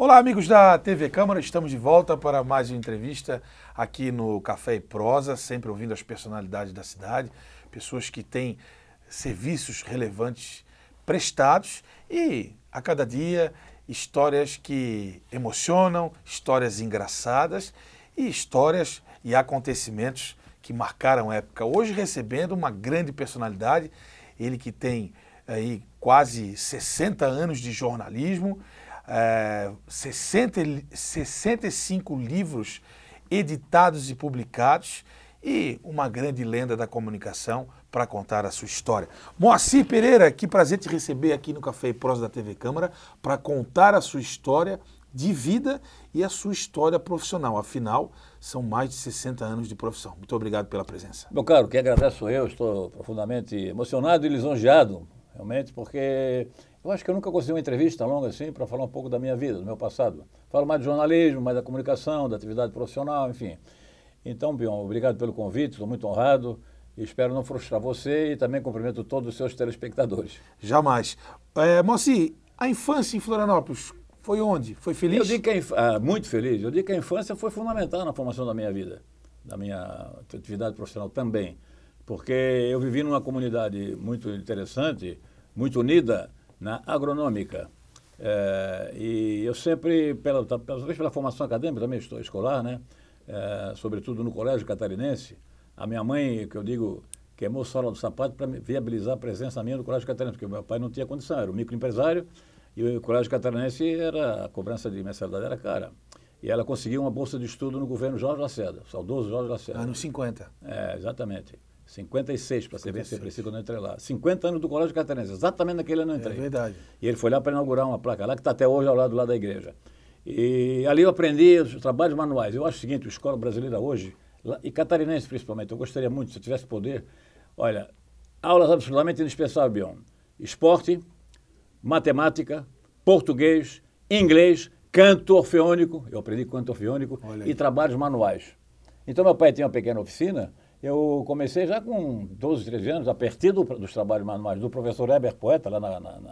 Olá, amigos da TV Câmara, estamos de volta para mais uma entrevista aqui no Café e Prosa, sempre ouvindo as personalidades da cidade, pessoas que têm serviços relevantes prestados e, a cada dia, histórias que emocionam, histórias engraçadas e histórias e acontecimentos que marcaram a época. Hoje recebendo uma grande personalidade, ele que tem aí quase 60 anos de jornalismo, 65 livros editados e publicados e uma grande lenda da comunicação para contar a sua história. Moacir Pereira, que prazer te receber aqui no Café e Prosa da TV Câmara para contar a sua história de vida e a sua história profissional. Afinal, são mais de 60 anos de profissão. Muito obrigado pela presença. Meu caro, quem agradece sou eu, estou profundamente emocionado e lisonjeado, realmente, porque eu acho que eu nunca consegui uma entrevista longa assim para falar um pouco da minha vida, do meu passado. Falo mais de jornalismo, mais da comunicação, da atividade profissional, enfim. Então, Bion, obrigado pelo convite, estou muito honrado e espero não frustrar você e também cumprimento todos os seus telespectadores. Jamais. Moacir, a infância em Florianópolis foi onde? Foi feliz? Eu digo que muito feliz. Eu digo que a infância foi fundamental na formação da minha vida, da minha atividade profissional também, porque eu vivi numa comunidade muito interessante, muito unida, na agronômica. E eu sempre, talvez pela formação acadêmica, também estou escolar, né? Sobretudo no Colégio Catarinense, a minha mãe, que eu digo, queimou sola do sapato para viabilizar a presença minha no Colégio Catarinense, porque meu pai não tinha condição, era um microempresário, e o Colégio Catarinense, a cobrança de mensalidade era cara. E ela conseguiu uma bolsa de estudo no governo Jorge Lacerda, saudoso Jorge Lacerda. Anos 50. Exatamente. 56, para ser bem preciso, quando eu entrei lá. 50 anos do Colégio Catarinense, exatamente naquele ano eu entrei. É verdade. E ele foi lá para inaugurar uma placa lá, que está até hoje ao lado lá da igreja. E ali eu aprendi os trabalhos manuais. Eu acho o seguinte, a escola brasileira hoje, e catarinense principalmente, eu gostaria muito, se eu tivesse poder, olha, aulas absolutamente indispensáveis, Bion. Esporte, matemática, português, inglês, canto orfeônico, eu aprendi canto orfeônico, e trabalhos manuais. Então meu pai tinha uma pequena oficina. Eu comecei já com 12, 13 anos, a partir dos trabalhos manuais do professor Heber Poeta, lá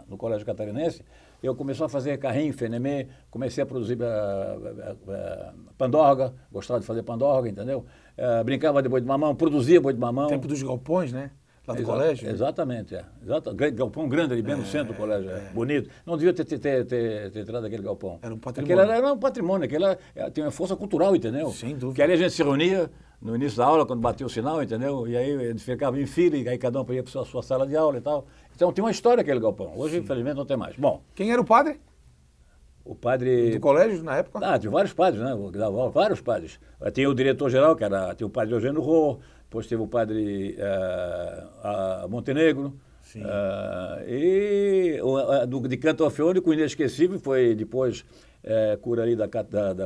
no Colégio Catarinense. Eu comecei a fazer carrinho, fenemê, comecei a produzir pandorga, gostava de fazer pandorga, entendeu? Brincava de boi de mamão, produzia boi de mamão. Tempo dos galpões, né? Lá do colégio? Exatamente, galpão grande ali bem no centro do colégio, bonito. Não devia ter entrado aquele galpão. Era um patrimônio. Aquele era um patrimônio, aquele tinha uma força cultural, entendeu? Sem dúvida. Porque ali a gente se reunia no início da aula, quando batia o sinal, entendeu? E aí a gente ficava em fila, e aí cada um ia para a sua sala de aula e tal. Então tinha uma história aquele galpão. Hoje, infelizmente, não tem mais. Bom. Quem era o padre? O padre... Do colégio, na época? Tinha vários padres, né? Vários padres. Tinha o diretor-geral, tinha o padre Eugênio Rô, depois teve o padre Montenegro. Sim. De canto orfeônico, inesquecível, foi depois cura ali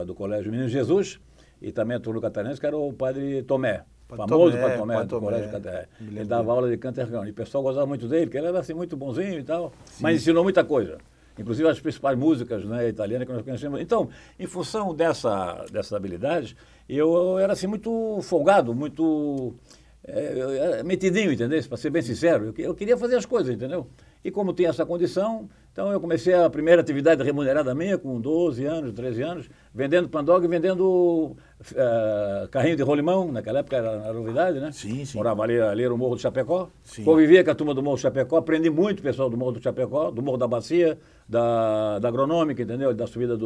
do Colégio Menino Jesus, e também entrou no Catarinense, que era o padre Tomé. Famoso Padre Tomé, do Colégio Catarinense. Ele dava aula de canto orfeônico. E o pessoal gostava muito dele, porque ele era assim muito bonzinho e tal, mas ensinou muita coisa. Inclusive as principais músicas, né, italianas que nós conhecemos. Então, em função dessas habilidades, eu era assim muito folgado, muito metidinho, entendeu? Para ser bem sincero. Eu queria fazer as coisas, entendeu? E como tinha essa condição, então eu comecei a primeira atividade remunerada minha com 12 anos, 13 anos, vendendo pandog e vendendo carrinho de rolimão, naquela época era novidade, né? Sim, sim. Morava ali era o Morro do Chapecó. Sim. Convivia com a turma do Morro do Chapecó, aprendi muito pessoal do Morro do Chapecó, do Morro da Bacia, da Agronômica, entendeu? Da subida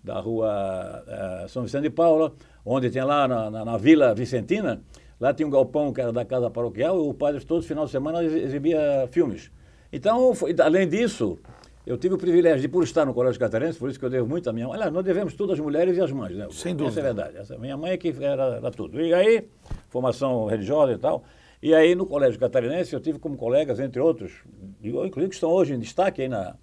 da rua São Vicente de Paula, onde tem lá na Vila Vicentina, lá tinha um galpão que era da Casa Paroquial, e o padre todo final de semana exibia filmes. Então, além disso, eu tive o privilégio de, por estar no Colégio Catarinense, por isso que eu devo muito à minha mãe. Aliás, nós devemos tudo às mulheres e às mães, né? Sem dúvida. Essa é a verdade. Minha mãe é que era tudo. E aí, formação religiosa e tal. E aí, no Colégio Catarinense, eu tive como colegas, entre outros, inclusive que estão hoje em destaque aí na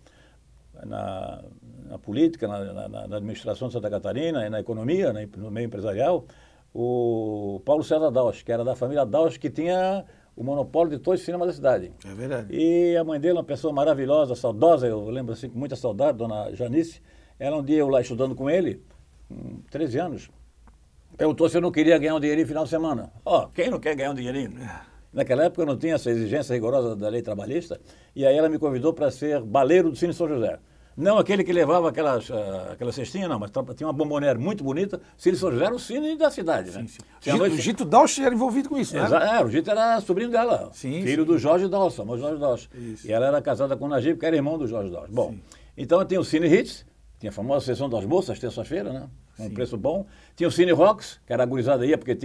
política, na administração de Santa Catarina, na economia, no meio empresarial, o Paulo César Dausch, que era da família Dausch, que tinha o monopólio de todos os cinemas da cidade. É verdade. E a mãe dele, uma pessoa maravilhosa, saudosa, eu lembro assim com muita saudade, dona Janice. Ela um dia, eu lá estudando com ele, com 13 anos, perguntou se eu não queria ganhar um dinheirinho no final de semana. Quem não quer ganhar um dinheirinho? Naquela época eu não tinha essa exigência rigorosa da lei trabalhista, e aí ela me convidou para ser baleiro do Cine São José. Não aquele que levava aquela cestinha, não, mas tinha uma bomboniere muito bonita. Cine São José era o cine da cidade, né? Sim. O Gito Dausch era envolvido com isso, né? O Gito era sobrinho dela, filho do Jorge Dausch, famoso Jorge Dausch. E ela era casada com o Najib, que era irmão do Jorge Dausch. Bom, então tinha o Cine Hits, tinha a famosa sessão das moças, terça-feira, né? Um preço bom. Tinha o Cine Rocks, que era a gurizada ia, porque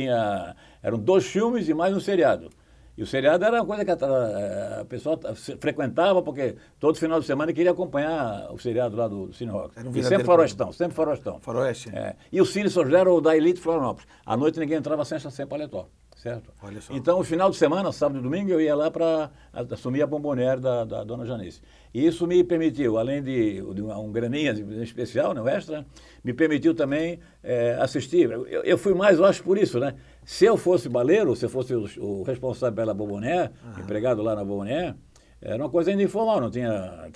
eram 2 filmes e mais um seriado. E o seriado era uma coisa que a pessoa frequentava, porque todo final de semana queria acompanhar o seriado lá do Cine Rocks. Um e sempre farostão, sempre farostão. Faroeste. E o Cine São José era o da Elite Florianópolis. À noite ninguém entrava sem paletó, certo? Olha só. Então, o final de semana, sábado e domingo, eu ia lá para assumir a bomboniere da dona Janice. E isso me permitiu, além de um graninha especial, né, o extra, me permitiu também assistir. Eu fui mais, eu acho, por isso, né? Se eu fosse baleiro, se eu fosse o responsável pela bomboniere, empregado lá na bomboniere, era uma coisa ainda informal, não tinha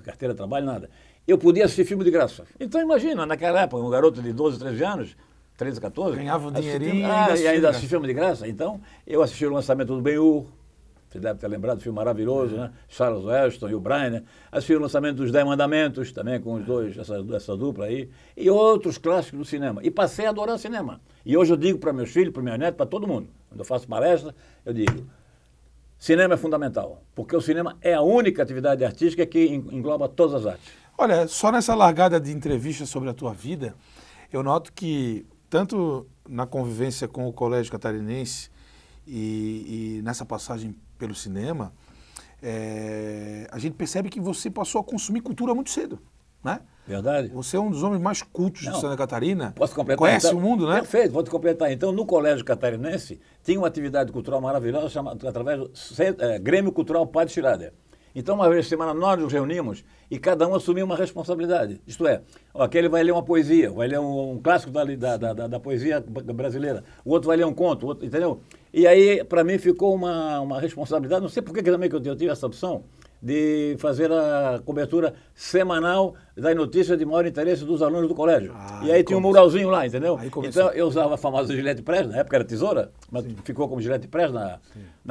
carteira de trabalho, nada. Eu podia assistir filme de graça. Então, imagina, naquela época, um garoto de 12, 13 anos, 13, 14... Ganhava um dinheirinho e ainda assistia filme de graça. Então, eu assisti o lançamento do Ben-Hur. Você deve ter lembrado do filme maravilhoso, né? Charles Weston e o Brian, né? Assisti o lançamento dos 10 Mandamentos, também com os dois, essa dupla aí, e outros clássicos do cinema. E passei a adorar cinema. E hoje eu digo para meus filhos, para minha neta, para todo mundo, quando eu faço palestra, eu digo, cinema é fundamental, porque o cinema é a única atividade artística que engloba todas as artes. Olha, só nessa largada de entrevistas sobre a tua vida, eu noto que, tanto na convivência com o Colégio Catarinense e nessa passagem pelo cinema, a gente percebe que você passou a consumir cultura muito cedo, né? Verdade. Você é um dos homens mais cultos de Santa Catarina. Posso completar? Conhece então, o mundo, né? Perfeito, vou te completar. Então, no Colégio Catarinense, tinha uma atividade cultural maravilhosa chamada, através do Grêmio Cultural Padre Schrader. Então, uma vez por semana, nós nos reunimos e cada um assumia uma responsabilidade. Isto é, aquele vai ler uma poesia, vai ler um clássico da poesia brasileira, o outro vai ler um conto, o outro, entendeu? E aí, para mim, ficou uma responsabilidade, não sei por que também que eu tive essa opção, de fazer a cobertura semanal das notícias de maior interesse dos alunos do colégio. E aí tinha um muralzinho lá, entendeu? Então eu usava a famosa Gillette Press, na época era tesoura, mas ficou como Gillette Press na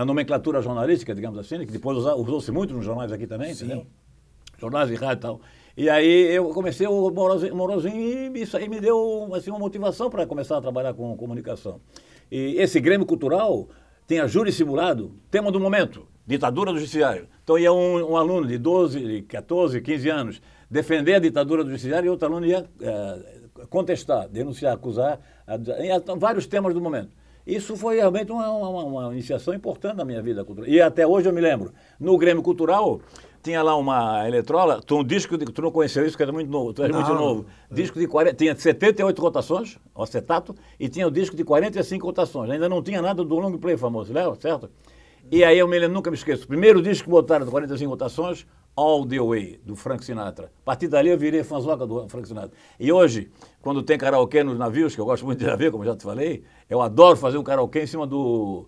nomenclatura jornalística, digamos assim, que depois usou-se muito nos jornais aqui também, entendeu? Jornais e rádio e tal. E aí eu comecei o muralzinho e isso aí me deu assim, uma motivação para começar a trabalhar com comunicação. E esse Grêmio Cultural tem a júri simulado, tema do momento, ditadura do judiciário. Então ia um aluno de 12, de 14, 15 anos defender a ditadura do judiciário e outro aluno ia contestar, denunciar, acusar, vários temas do momento. Isso foi realmente uma iniciação importante na minha vida cultural. E até hoje eu me lembro, no Grêmio Cultural tinha lá uma eletrola, um disco, tu não conheceu isso, que era muito novo, tu és muito novo. Disco de 40, tinha 78 rotações, o acetato, e tinha o disco de 45 rotações. Ainda não tinha nada do long play famoso, lembra? Certo? E aí eu nunca me esqueço, o primeiro disco que botaram de 45 rotações, All the Way, do Frank Sinatra. A partir dali eu virei fãzoca do Frank Sinatra. E hoje, quando tem karaokê nos navios, que eu gosto muito de navio, como já te falei, eu adoro fazer um karaokê em cima do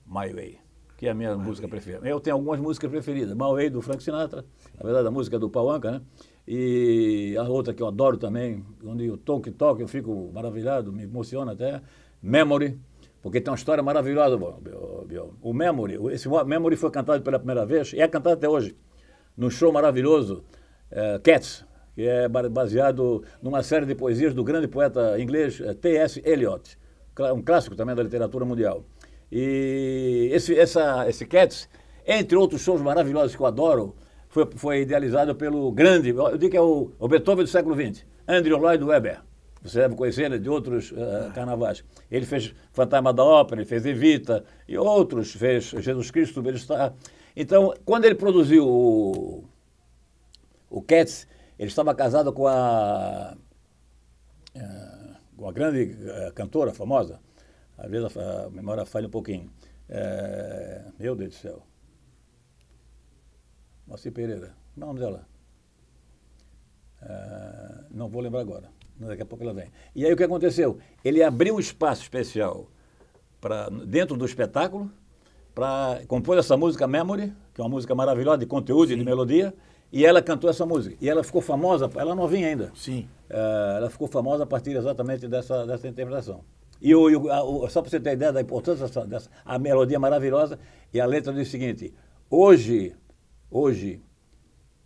My Way, que é a minha música preferida. Eu tenho algumas músicas preferidas. My Way, do Frank Sinatra, na verdade a música é do Paul Anka, né? E a outra que eu adoro também, onde eu toco, eu fico maravilhado, me emociona até, Memory, porque tem uma história maravilhosa. O Memory, esse Memory foi cantado pela primeira vez, e é cantado até hoje, num show maravilhoso, Cats, que é baseado numa série de poesias do grande poeta inglês T.S. Eliot, um clássico também da literatura mundial. E esse Cats, entre outros shows maravilhosos que eu adoro, foi idealizado pelo grande, eu digo que é o Beethoven do século XX, Andrew Lloyd Webber. Você deve conhecer ele de outros carnavais. Ele fez Fantasma da Ópera, ele fez Evita e outros, fez Jesus Cristo Superstar. Então, quando ele produziu o Cats, ele estava casado com a grande cantora famosa. Às vezes a memória falha um pouquinho. Meu Deus do céu. Moacir Pereira. Como é o nome dela? Não vou lembrar agora. Daqui a pouco ela vem. E aí o que aconteceu? Ele abriu um espaço especial dentro do espetáculo para compor essa música Memory, que é uma música maravilhosa de conteúdo e de melodia, e ela cantou essa música. E ela ficou famosa, ela novinha ainda. Sim. Ela ficou famosa a partir exatamente dessa interpretação. E só para você ter ideia da importância a melodia maravilhosa, e a letra diz o seguinte: hoje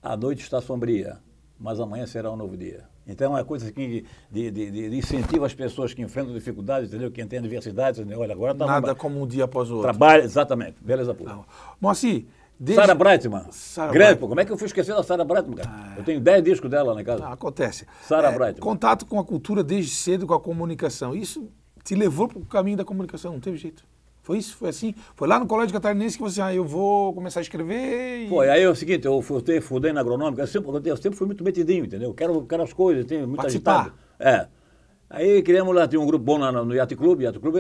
a noite está sombria, mas amanhã será um novo dia. Então, é uma coisa assim de incentivo às pessoas que enfrentam dificuldades, entendeu? Que têm adversidades, entendeu? Olha, agora tá nada como um dia após o outro. Trabalho, exatamente. Beleza pura. Moacir, Sara Breitman. Grande, pô. Como é que eu fui esquecer da Sara Breitman, cara? Eu tenho 10 discos dela lá em casa. Acontece. Sara Breitman. Contato com a cultura desde cedo, com a comunicação. Isso te levou para o caminho da comunicação, não teve jeito. Foi isso? Foi assim? Foi lá no Colégio Catarinense que você, eu vou começar a escrever? Foi, aí é o seguinte, eu fudei na agronômica, eu sempre fui muito metidinho, entendeu? Quero as coisas, tenho muito agitado. Aí criamos lá, tinha um grupo bom lá no Yacht Club. Yacht Club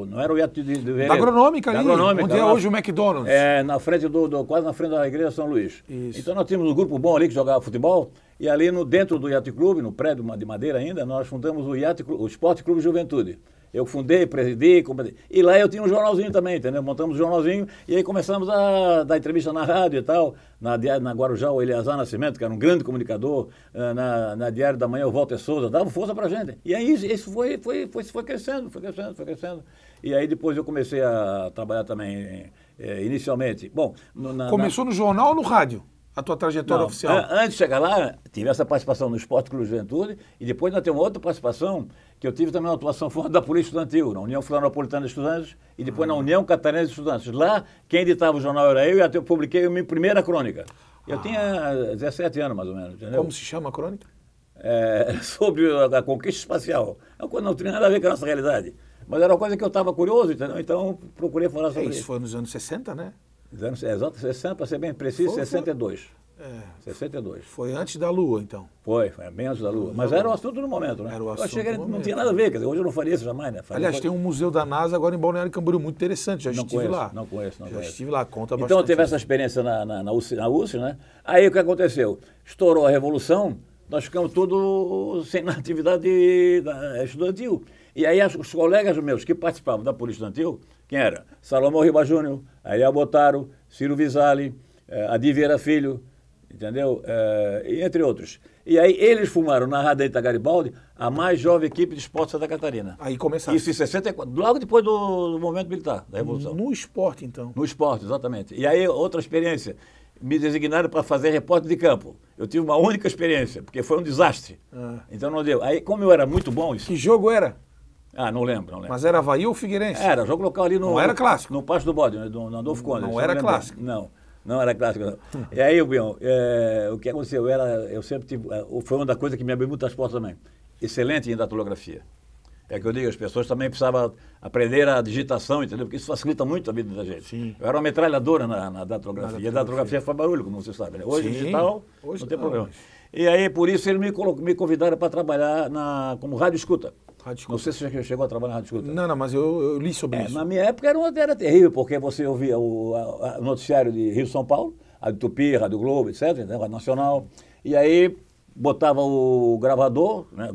não era o Yacht de Vereda. Da agronômica ali, agronômica, onde é hoje o McDonald's. Na frente quase na frente da igreja São Luís. Isso. Então nós tínhamos um grupo bom ali que jogava futebol, e ali dentro do Yacht Club, no prédio de madeira ainda, nós fundamos o Esporte Clube Juventude. Eu fundei, presidi, e lá eu tinha um jornalzinho também, entendeu? Montamos um jornalzinho e aí começamos a dar entrevista na rádio e tal. Na Guarujá, o Eleazar Nascimento, que era um grande comunicador, na Diário da Manhã, o Walter Souza, dava força pra gente. E aí isso foi crescendo. E aí depois eu comecei a trabalhar também, inicialmente. Bom, começou no jornal ou no rádio? A tua trajetória oficial? Antes de chegar lá, tive essa participação no Esporte Clube Juventude e depois nós temos uma outra participação que eu tive também uma atuação fora da Polícia Estudantil, na União Florianopolitana de Estudantes e depois na União Catarinense de Estudantes. Lá, quem editava o jornal era eu e até eu publiquei a minha primeira crônica. Eu tinha 17 anos, mais ou menos, entendeu? Como se chama a crônica? Sobre a conquista espacial. É uma coisa que não tinha nada a ver com a nossa realidade. Mas era uma coisa que eu estava curioso, entendeu? Então procurei falar sobre isso. Isso foi nos anos 60, né? Exato, 60, para ser bem preciso, 62. 62. Foi antes da Lua, então. Foi bem antes da Lua. Mas era o assunto no momento, né? Era o assunto. Eu achei que não tinha nada a ver, quer dizer, hoje eu não faria isso jamais, né? Aliás, tem um museu da NASA agora em Balneário Camboriú muito interessante, já estive lá. Não conheço. Já estive lá, conta bastante. Então eu tive essa experiência na USP, né? Aí o que aconteceu? Estourou a Revolução, nós ficamos todos sem atividade estudantil. E aí os colegas meus que participavam da Polícia Estudantil, quem era? Salomão Riba Júnior, Ariel Botaro, Ciro Visali, Adi Vieira Filho, entendeu? E entre outros. E aí eles formaram na Radaita Garibaldi a mais jovem equipe de esporte de Santa Catarina. Aí começaram. Isso em 64, logo depois do movimento militar, da Revolução. No esporte, então. No esporte, exatamente. E aí outra experiência, me designaram para fazer repórter de campo. Eu tive uma única experiência, porque foi um desastre. Então não deu. Aí como eu era muito bom... Que jogo era? Não lembro. Mas era Avaí ou Figueirense? Era, jogo local ali no... Não era clássico? No Pasto do Bode, no Adolfo Conde. Não era clássico? Não era clássico, não. E aí, Bion, o que aconteceu? Eu sempre tive... Foi uma das coisas que me abriu muitas portas também. Excelente em datilografia. É que eu digo, as pessoas também precisavam aprender a digitação, entendeu? Porque isso facilita muito a vida da gente. Sim. Eu era uma metralhadora na datilografia. E a datilografia faz barulho, como você sabe, né? Hoje, digital, não tem problema. E aí, por isso, eles me convidaram para trabalhar como rádio escuta. Não sei se você chegou a trabalhar na rádio escuta. Não, mas eu li sobre isso. Na minha época era terrível, porque você ouvia o noticiário de Rio-São Paulo, a de Tupi, a Rádio Globo, etc., né, a Rádio Nacional, e aí botava o gravador, né,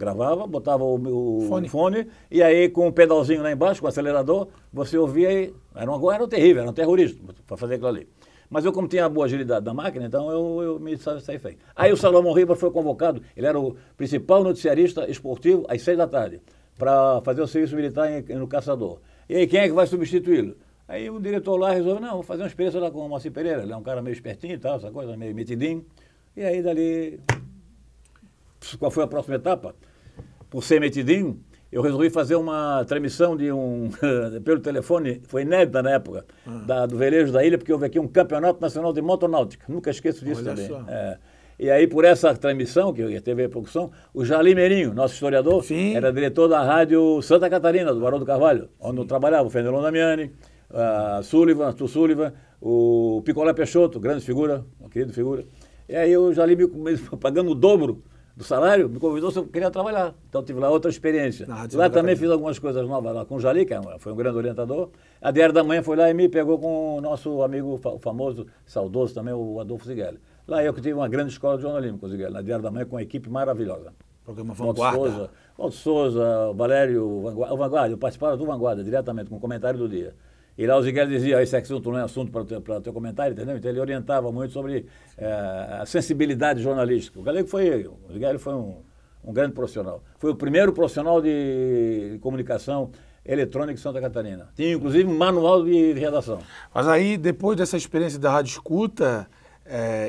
botava o fone, e aí com um pedalzinho lá embaixo, com o acelerador, você ouvia e era terrível, era um terrorista para fazer aquilo ali. Mas eu, como tinha a boa agilidade da máquina, então eu me saí feio. Aí o Salomão Riba foi convocado, ele era o principal noticiarista esportivo às 6 da tarde, para fazer o serviço militar no Caçador. E aí quem é que vai substituí-lo? Aí o diretor lá resolveu, vou fazer uma experiência lá com o Moacir Pereira, ele é um cara meio espertinho e tal, essa coisa, meio metidinho. E aí dali, qual foi a próxima etapa? Por ser metidinho, eu resolvi fazer uma transmissão pelo telefone, foi inédita na época, do velejo da ilha, porque houve aqui um campeonato nacional de motonáutica. Nunca esqueço disso também. E aí, por essa transmissão, que teve a produção, o Jarlim Meirinho, nosso historiador, era diretor da Rádio Santa Catarina, do Barão do Carvalho, onde eu trabalhava, o Fenelon Damiani, Arthur Sullivan, o Picolé Peixoto, grande figura, uma querida figura. E aí o Jarlim, pagando o dobro do salário, me convidou se eu queria trabalhar. Então tive lá outra experiência. Lá também fiz algumas coisas novas lá com o Jali, que foi um grande orientador. A Diário da Manhã foi lá e me pegou com o nosso amigo, o famoso, saudoso também, o Adolfo Zigueli. Lá eu que tive uma grande escola de jornalismo com o Zigueli, na Diário da Manhã, com uma equipe maravilhosa. Programa Vanguarda. Walter Souza, Valério, o Vanguarda, eu participava do Vanguarda diretamente, com o comentário do dia. E lá o Zigueli dizia, esse assunto não é assunto para o teu comentário, entendeu? Então ele orientava muito sobre a sensibilidade jornalística. O Zigueli foi um grande profissional. Foi o primeiro profissional de comunicação eletrônica em Santa Catarina. Tinha inclusive um manual de redação. Mas aí, depois dessa experiência da Rádio Escuta,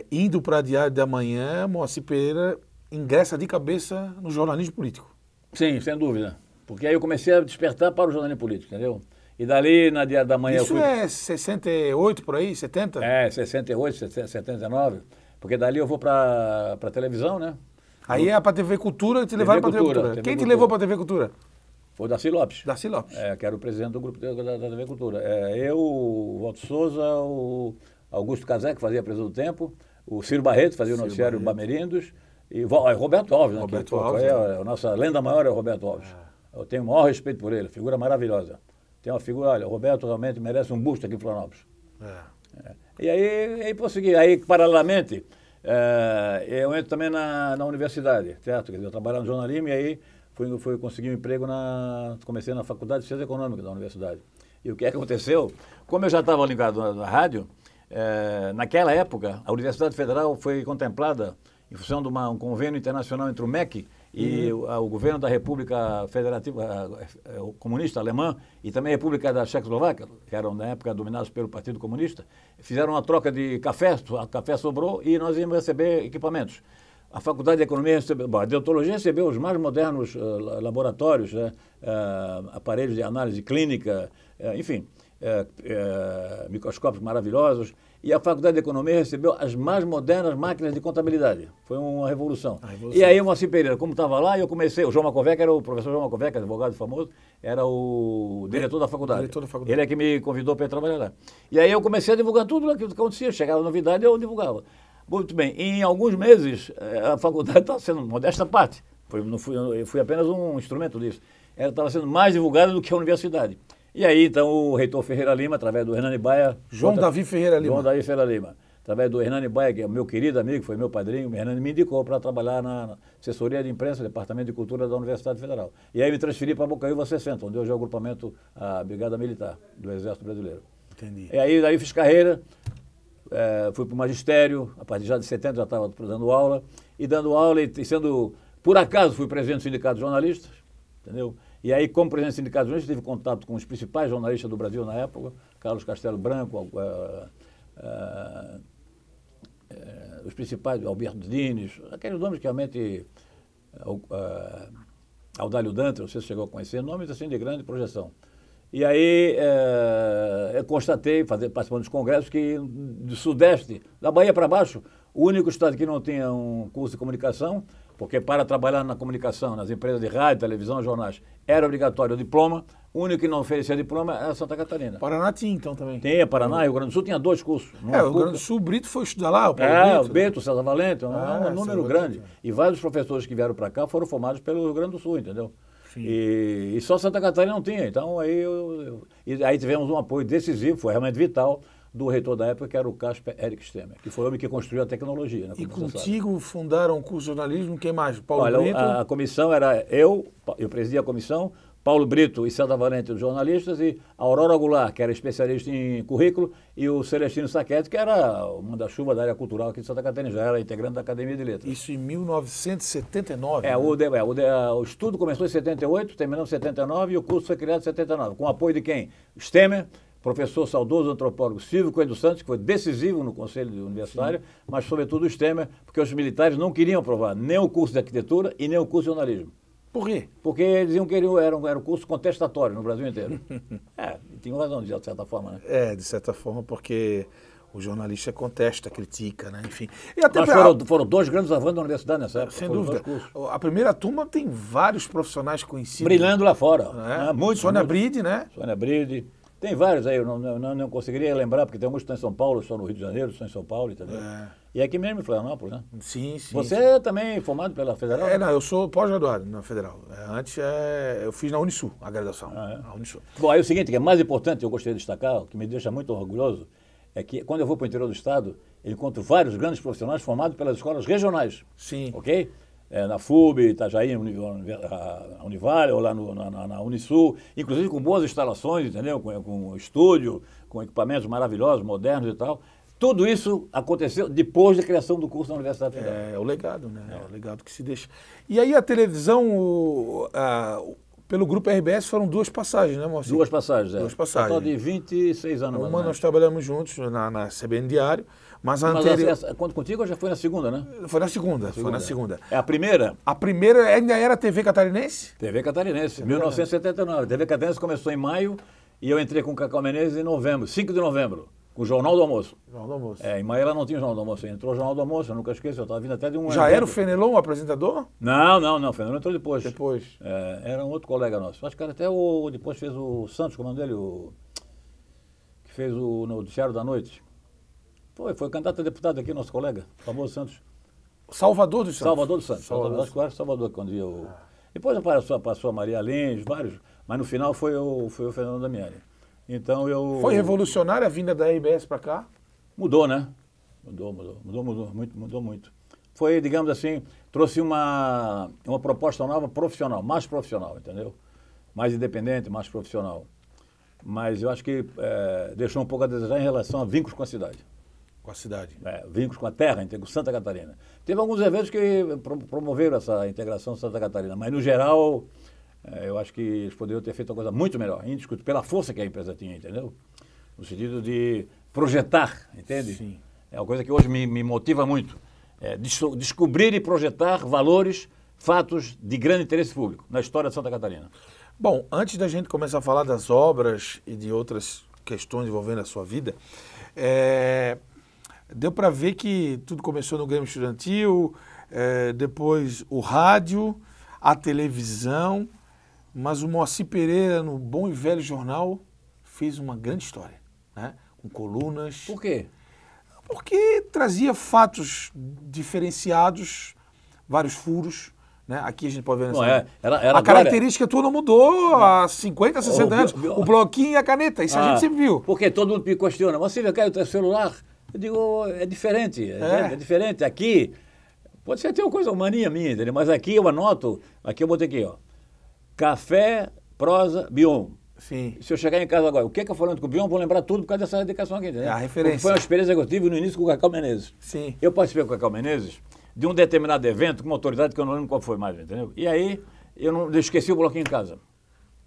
indo para a Diário da Manhã, Moacir Pereira ingressa de cabeça no jornalismo político. Sim, sem dúvida. Porque aí eu comecei a despertar para o jornalismo político, entendeu? E dali, na Diário da Manhã... Isso é 68, por aí? 70? É, 68, 79. Porque dali eu vou para a televisão, né? Aí é para TV Cultura e te levaram para TV Cultura. Quem te levou para TV Cultura? Foi o Darcy Lopes. Darcy Lopes. Que era o presidente do grupo da TV Cultura. Eu, o Walter Souza, o Augusto Casé, que fazia a Preso do Tempo, o Ciro Barreto, fazia o noticiário Bamerindos, e Roberto Alves, né? Roberto Alves. A nossa lenda maior é o Roberto Alves. Eu tenho o maior respeito por ele, figura maravilhosa. Tem uma figura, olha, o Roberto realmente merece um busto aqui em Florianópolis. E aí prossegui. Aí, paralelamente, eu entro também na universidade, certo? Quer dizer, eu trabalhava no jornalismo e aí fui conseguir um emprego comecei na Faculdade de Ciências Econômicas da universidade. E o que é que aconteceu? Como eu já estava ligado na rádio, naquela época, a Universidade Federal foi contemplada em função de um convênio internacional entre o MEC e o governo da República Federativa Comunista Alemã e também a República da Tchecoslováquia, que eram na época dominados pelo Partido Comunista, fizeram uma troca de café, o café sobrou e nós íamos receber equipamentos. A Faculdade de Economia recebeu, a Deontologia recebeu os mais modernos laboratórios, aparelhos de análise clínica, enfim, microscópios maravilhosos. E a Faculdade de Economia recebeu as mais modernas máquinas de contabilidade. Foi uma revolução. E aí o Moacir Pereira, como estava lá, eu comecei, o João Macovec, o professor João Macovec, advogado famoso, era o diretor da faculdade. Ele é que me convidou para ir trabalhar lá. E aí eu comecei a divulgar tudo aquilo que acontecia, chegava novidade eu divulgava. Muito bem, em alguns meses a faculdade estava sendo, modesta parte, eu fui apenas um instrumento disso, ela estava sendo mais divulgada do que a universidade. E aí, então, o reitor Ferreira Lima, através do Hernani Baia... João Davi Ferreira Lima, através do Hernani Baia, que é meu querido amigo, foi meu padrinho, o Hernani me indicou para trabalhar na assessoria de imprensa, Departamento de Cultura da Universidade Federal. E aí me transferi para Bocaiúva 60, onde hoje é o agrupamento, a Brigada Militar do Exército Brasileiro. Entendi. E aí, daí fiz carreira, fui para o magistério, a partir já de 70 já estava dando aula, e sendo, por acaso, fui presidente do Sindicato de Jornalistas, entendeu? E aí, como presidente do Sindicato de Jornalistas, tive contato com os principais jornalistas do Brasil na época, Carlos Castelo Branco, os principais, Alberto Dines, aqueles nomes que realmente, Audálio Dantas, não sei se chegou a conhecer, nomes assim de grande projeção. E aí eu constatei, participando dos congressos, que do Sudeste, da Bahia para baixo, o único estado que não tinha um curso de comunicação, porque para trabalhar na comunicação, nas empresas de rádio, televisão, jornais, era obrigatório o diploma, o único que não oferecia diploma era Santa Catarina. Paraná tinha então também? Tinha, Paraná, Rio Grande do Sul tinha 2 cursos. O Rio Grande do Sul, o Brito foi estudar lá, o Paulo Brito. O Beto, o César Valente, um número grande. E vários professores que vieram para cá foram formados pelo Rio Grande do Sul, entendeu? E só Santa Catarina não tinha. Então aí aí tivemos um apoio decisivo, foi realmente vital, do reitor da época, que era o Casper Eric Stemmer, que foi o homem que construiu a tecnologia. Né, e contigo fundaram o curso de jornalismo, quem mais? Paulo Brito? A comissão era eu presidi a comissão, Paulo Brito e César Valente, os jornalistas, e a Aurora Goulart, que era especialista em currículo, e o Celestino Saquete, que era o manda-chuva da área cultural aqui de Santa Catarina, já era integrante da Academia de Letras. Isso em 1979. O estudo começou em 78, terminou em 79, e o curso foi criado em 79, com o apoio de quem? Stemmer, professor saudoso antropólogo Silvio Coelho dos Santos, que foi decisivo no Conselho Universitário, mas sobretudo o Stemmer, porque os militares não queriam aprovar nem o curso de arquitetura e nem o curso de jornalismo. Por quê? Porque eles diziam que era um curso contestatório no Brasil inteiro. Tinham razão, de certa forma, né? De certa forma, porque o jornalista contesta, critica, né? Enfim. E até mas foram 2 grandes avanços da universidade nessa época. Sem dúvida. A primeira turma tem vários profissionais conhecidos. Brilhando lá fora. Sônia Bride, né? Sônia Bride. Tem vários aí, eu não conseguiria lembrar, porque tem alguns que estão em São Paulo, estão no Rio de Janeiro, estão em São Paulo, entendeu? E aqui mesmo em Florianópolis, né? Sim. Você é também formado pela Federal? Não, eu sou pós-graduado na Federal. Antes eu fiz na Unisul, a graduação. Na Unisul. Bom, aí o seguinte, que é mais importante, eu gostaria de destacar, o que me deixa muito orgulhoso, é que quando eu vou para o interior do estado, eu encontro vários grandes profissionais formados pelas escolas regionais. Sim. Ok? Na FUB, Itajaí, a Univale, ou lá na Unisul, inclusive com boas instalações, entendeu? Com estúdio, com equipamentos maravilhosos, modernos e tal. Tudo isso aconteceu depois da criação do curso na Universidade Federal. É o legado, né? É o legado que se deixa. E aí a televisão, pelo Grupo RBS foram 2 passagens, né, Moacir? 2 passagens, é. 2 passagens. Total de 26 anos. Uma nós trabalhamos juntos na CBN Diário, mas a anterior... Quando contigo já foi na segunda, né? Foi na segunda, foi na segunda. É a primeira? A primeira ainda era TV Catarinense? TV Catarinense, 1979. TV Catarinense começou em maio e eu entrei com o Cacau Menezes em novembro, 5 de novembro. Com o Jornal do Almoço. Jornal do Almoço. Em maio ela não tinha o Jornal do Almoço. Entrou o Jornal do Almoço, eu nunca esqueço. Eu estava vindo até de um... Já era o Fenelon o apresentador? Não. O Fenelon entrou depois. Depois. Era um outro colega nosso. Acho que era até depois fez o Santos, como é o nome dele? Que fez o Noticiário da Noite. Foi candidato a deputado aqui, nosso colega, o famoso Santos. Salvador dos Santos. Salvador dos Santos. Acho que era Salvador quando ia o... Depois passou a Maria Lins, vários. Mas no final foi o Fernando Damiani. Então eu... Foi revolucionária a vinda da RBS para cá? Mudou, né? Mudou muito. Foi, digamos assim, trouxe uma proposta nova profissional, mais profissional, entendeu? Mais independente, mais profissional. Mas eu acho que deixou um pouco a desejar em relação a vínculos com a cidade. Com a cidade. Vínculos com a terra, com Santa Catarina. Teve alguns eventos que promoveram essa integração Santa Catarina, mas no geral, eu acho que eles poderiam ter feito uma coisa muito melhor, indiscutível, pela força que a empresa tinha, entendeu? No sentido de projetar, entende? Sim. É uma coisa que hoje me motiva muito. Descobrir e projetar valores, fatos de grande interesse público na história de Santa Catarina. Bom, antes da gente começar a falar das obras e de outras questões envolvendo a sua vida, deu para ver que tudo começou no Grêmio Estudantil, depois o rádio, a televisão, mas o Moacir Pereira, no Bom e Velho Jornal, fez uma grande história, né? Com colunas. Por quê? Porque trazia fatos diferenciados, vários furos, né? Aqui a gente pode ver a característica toda mudou há 50, 60 anos. O bloquinho e a caneta, isso a gente sempre viu. Porque todo mundo me questiona, você vê o teu celular? Eu digo, é diferente, é diferente. Aqui, pode ser até uma coisa, uma mania minha, entendeu? Mas aqui eu anoto, aqui eu botei aqui, ó, Café, Prosa, Bion. Sim. Se eu chegar em casa agora, o que eu falando com o Bion, vou lembrar tudo por causa dessa dedicação aqui, entendeu? É a referência. Porque foi uma experiência que eu tive no início com o Cacau Menezes. Sim. Eu participei com o Cacau Menezes de um determinado evento com uma autoridade que eu não lembro qual foi mais, entendeu? E aí eu esqueci o bloquinho em casa.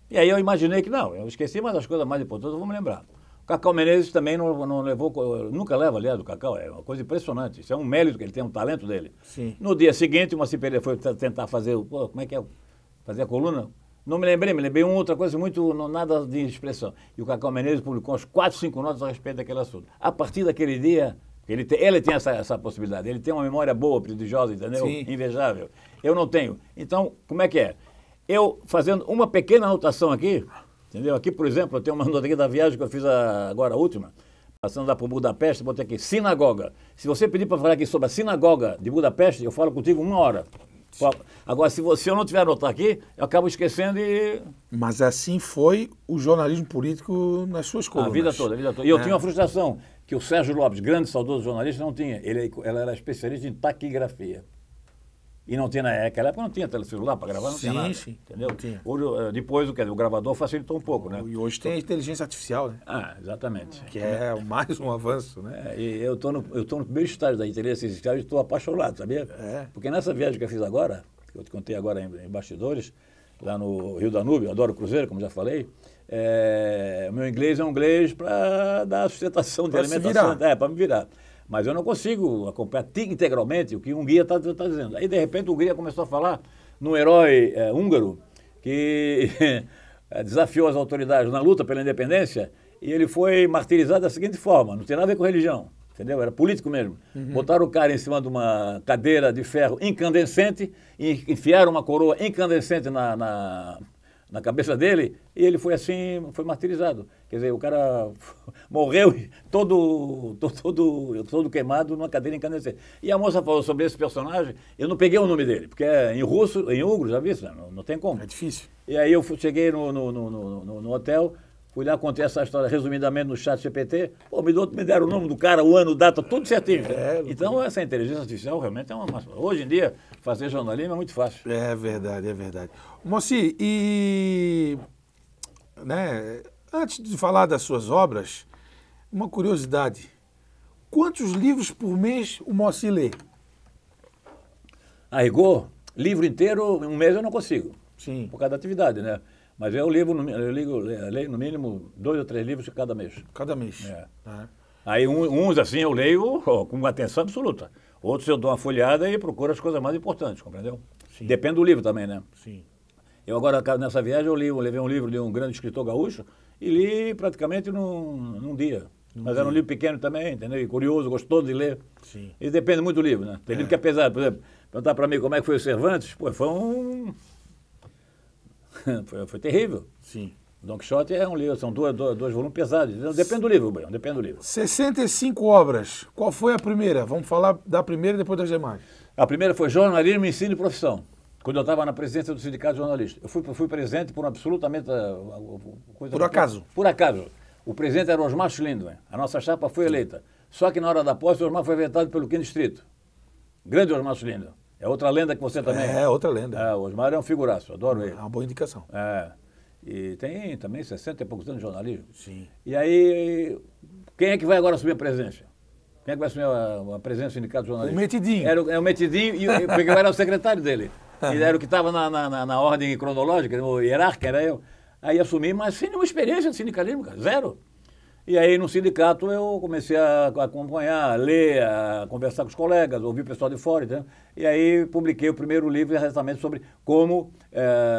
E aí eu imaginei que não, eu esqueci, mas as coisas mais importantes eu vou me lembrar. O Cacau Menezes também não levou, nunca leva, aliás, o Cacau, é uma coisa impressionante. Isso é um mérito que ele tem, um talento dele. Sim. No dia seguinte, uma Pereira foi tentar fazer, como é que é? Fazer a coluna. Não me lembrei uma outra coisa muito, nada de expressão. E o Cacau Menezes publicou uns 4, 5 notas a respeito daquele assunto. A partir daquele dia, ele tem essa possibilidade, ele tem uma memória boa, prodigiosa, entendeu? Sim. Invejável. Eu não tenho. Então, como é que é? Eu fazendo uma pequena anotação aqui, entendeu? Aqui, por exemplo, eu tenho uma nota aqui da viagem que eu fiz agora, a última, passando lá por Budapeste, botei aqui, sinagoga. Se você pedir para falar aqui sobre a sinagoga de Budapeste, eu falo contigo 1 hora. Agora, se eu não tiver anotar aqui, eu acabo esquecendo e... Mas assim foi o jornalismo político nas suas colunas. A vida toda. E eu tinha uma frustração, que o Sérgio Lopes, grande, saudoso jornalista, não tinha. Ela era especialista em taquigrafia. E não tinha naquela época, não tinha telecelular para gravar, não tinha nada. Sim, entendeu? Não tinha. Depois, o gravador facilitou um pouco, né? E hoje tem a inteligência artificial, né? Exatamente. Que é mais um avanço, né? E eu tô no primeiro estágio da inteligência artificial e estou apaixonado, sabia? Porque nessa viagem que eu fiz agora, que eu te contei agora em bastidores, lá no Rio Danúbio, eu adoro cruzeiro, como já falei, o meu inglês é um inglês para dar sustentação de alimentação. Para me virar. Mas eu não consigo acompanhar integralmente o que um guia está dizendo. Aí, de repente, o guia começou a falar num herói húngaro que desafiou as autoridades na luta pela independência e ele foi martirizado da seguinte forma, não tem nada a ver com religião, entendeu? Era político mesmo. Botaram o cara em cima de uma cadeira de ferro incandescente e enfiaram uma coroa incandescente na cabeça dele e ele foi assim, foi martirizado. Quer dizer, o cara morreu todo queimado numa cadeira incandescente. E a moça falou sobre esse personagem, eu não peguei o nome dele, porque é em russo, em húngaro, já vi isso? Não tem como. É difícil. E aí eu cheguei no hotel, fui lá, contei essa história resumidamente no chat GPT, me deram o nome do cara, o ano, data, tudo certinho. Então essa inteligência artificial realmente é uma... Hoje em dia, fazer jornalismo é muito fácil. É verdade. Moacir, né, antes de falar das suas obras, uma curiosidade. Quantos livros por mês o Moacir lê? A rigor, livro inteiro, um mês eu não consigo. Sim. Por causa da atividade, né? Mas eu leio no mínimo 2 ou 3 livros cada mês. Cada mês. É. Aí uns assim eu leio com atenção absoluta. Outros eu dou uma folheada e procuro as coisas mais importantes, compreendeu? Sim. Depende do livro também, né? Sim. Eu agora, nessa viagem, eu levei um livro de um grande escritor gaúcho e li praticamente num dia. Mas era um livro pequeno também, entendeu? E curioso, gostoso de ler. Sim. E depende muito do livro, né? Tem livro que é pesado. Por exemplo, perguntar para mim como é que foi o Cervantes, pô, foi foi terrível. Sim. Don Quixote é um livro, são dois volumes pesados. Depende do livro, Breno, depende do livro. 65 obras. Qual foi a primeira? Vamos falar da primeira e depois das demais. A primeira foi Jornalismo, Ensino e Profissão. Quando eu estava na presidência do Sindicato de Jornalistas. Eu fui presidente por absolutamente... Por acaso? Por acaso. O presidente era Osmar Schlindler. A nossa chapa foi eleita. Só que na hora da posse, o Osmar foi vetado pelo 5º Distrito. Grande Osmar Schlindler. É outra lenda que você também... É, outra lenda. O Osmar é um figuraço, adoro ele. É uma boa indicação. E tem também 60 e poucos anos de jornalismo. Sim. E aí, quem é que vai agora assumir a presidência? Quem é que vai assumir a presidência do Sindicato de Jornalistas? O Metidinho. É o Metidinho, porque eu era o secretário dele. Ele era o que estava na ordem cronológica, hierárquica, era eu. Aí assumi, mas sem nenhuma experiência de sindicalismo, cara, zero. E aí no sindicato eu comecei a acompanhar, a ler, a conversar com os colegas, ouvir o pessoal de fora, entendeu? E aí publiquei o primeiro livro exatamente sobre como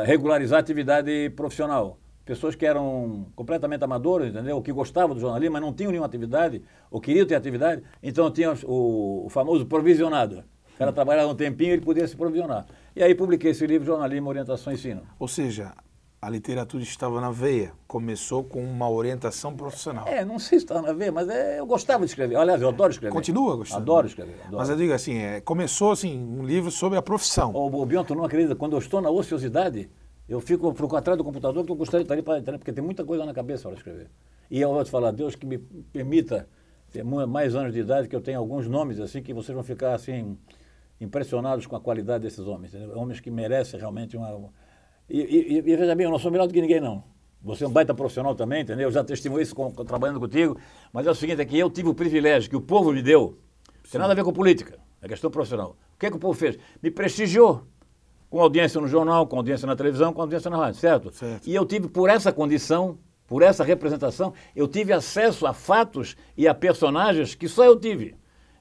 regularizar a atividade profissional. Pessoas que eram completamente amadoras, entendeu? Ou que gostavam do jornalismo, mas não tinham nenhuma atividade, ou queriam ter atividade, então tinha o famoso provisionado. O cara trabalhava um tempinho e ele podia se provisionar. E aí publiquei esse livro, Jornalismo, Orientação e Ensino. Ou seja, a literatura estava na veia. Começou com uma orientação profissional. Não sei se estava na veia, mas eu gostava de escrever. Aliás, eu adoro escrever. Continua gostando? Adoro escrever. Adoro. Mas eu digo assim, começou assim, um livro sobre a profissão. O Bion, tu não acredita, quando eu estou na ociosidade, eu fico atrás do computador que eu gostaria de estar ali para porque tem muita coisa na cabeça para escrever. E eu vou te falar, Deus que me permita ter mais anos de idade, que eu tenho alguns nomes assim, que vocês vão ficar assim impressionados com a qualidade desses homens. Entendeu? Homens que merecem realmente uma... E veja bem, eu não sou melhor do que ninguém, não. Você é um baita profissional também, entendeu? Eu já testemunhei isso trabalhando contigo. Mas é o seguinte, é que eu tive o privilégio que o povo me deu. Não tem nada a ver com política, é questão profissional. O que é que o povo fez? Me prestigiou. Com audiência no jornal, com audiência na televisão, com audiência na rádio, certo? E eu tive, por essa condição, por essa representação, eu tive acesso a fatos e a personagens que só eu tive.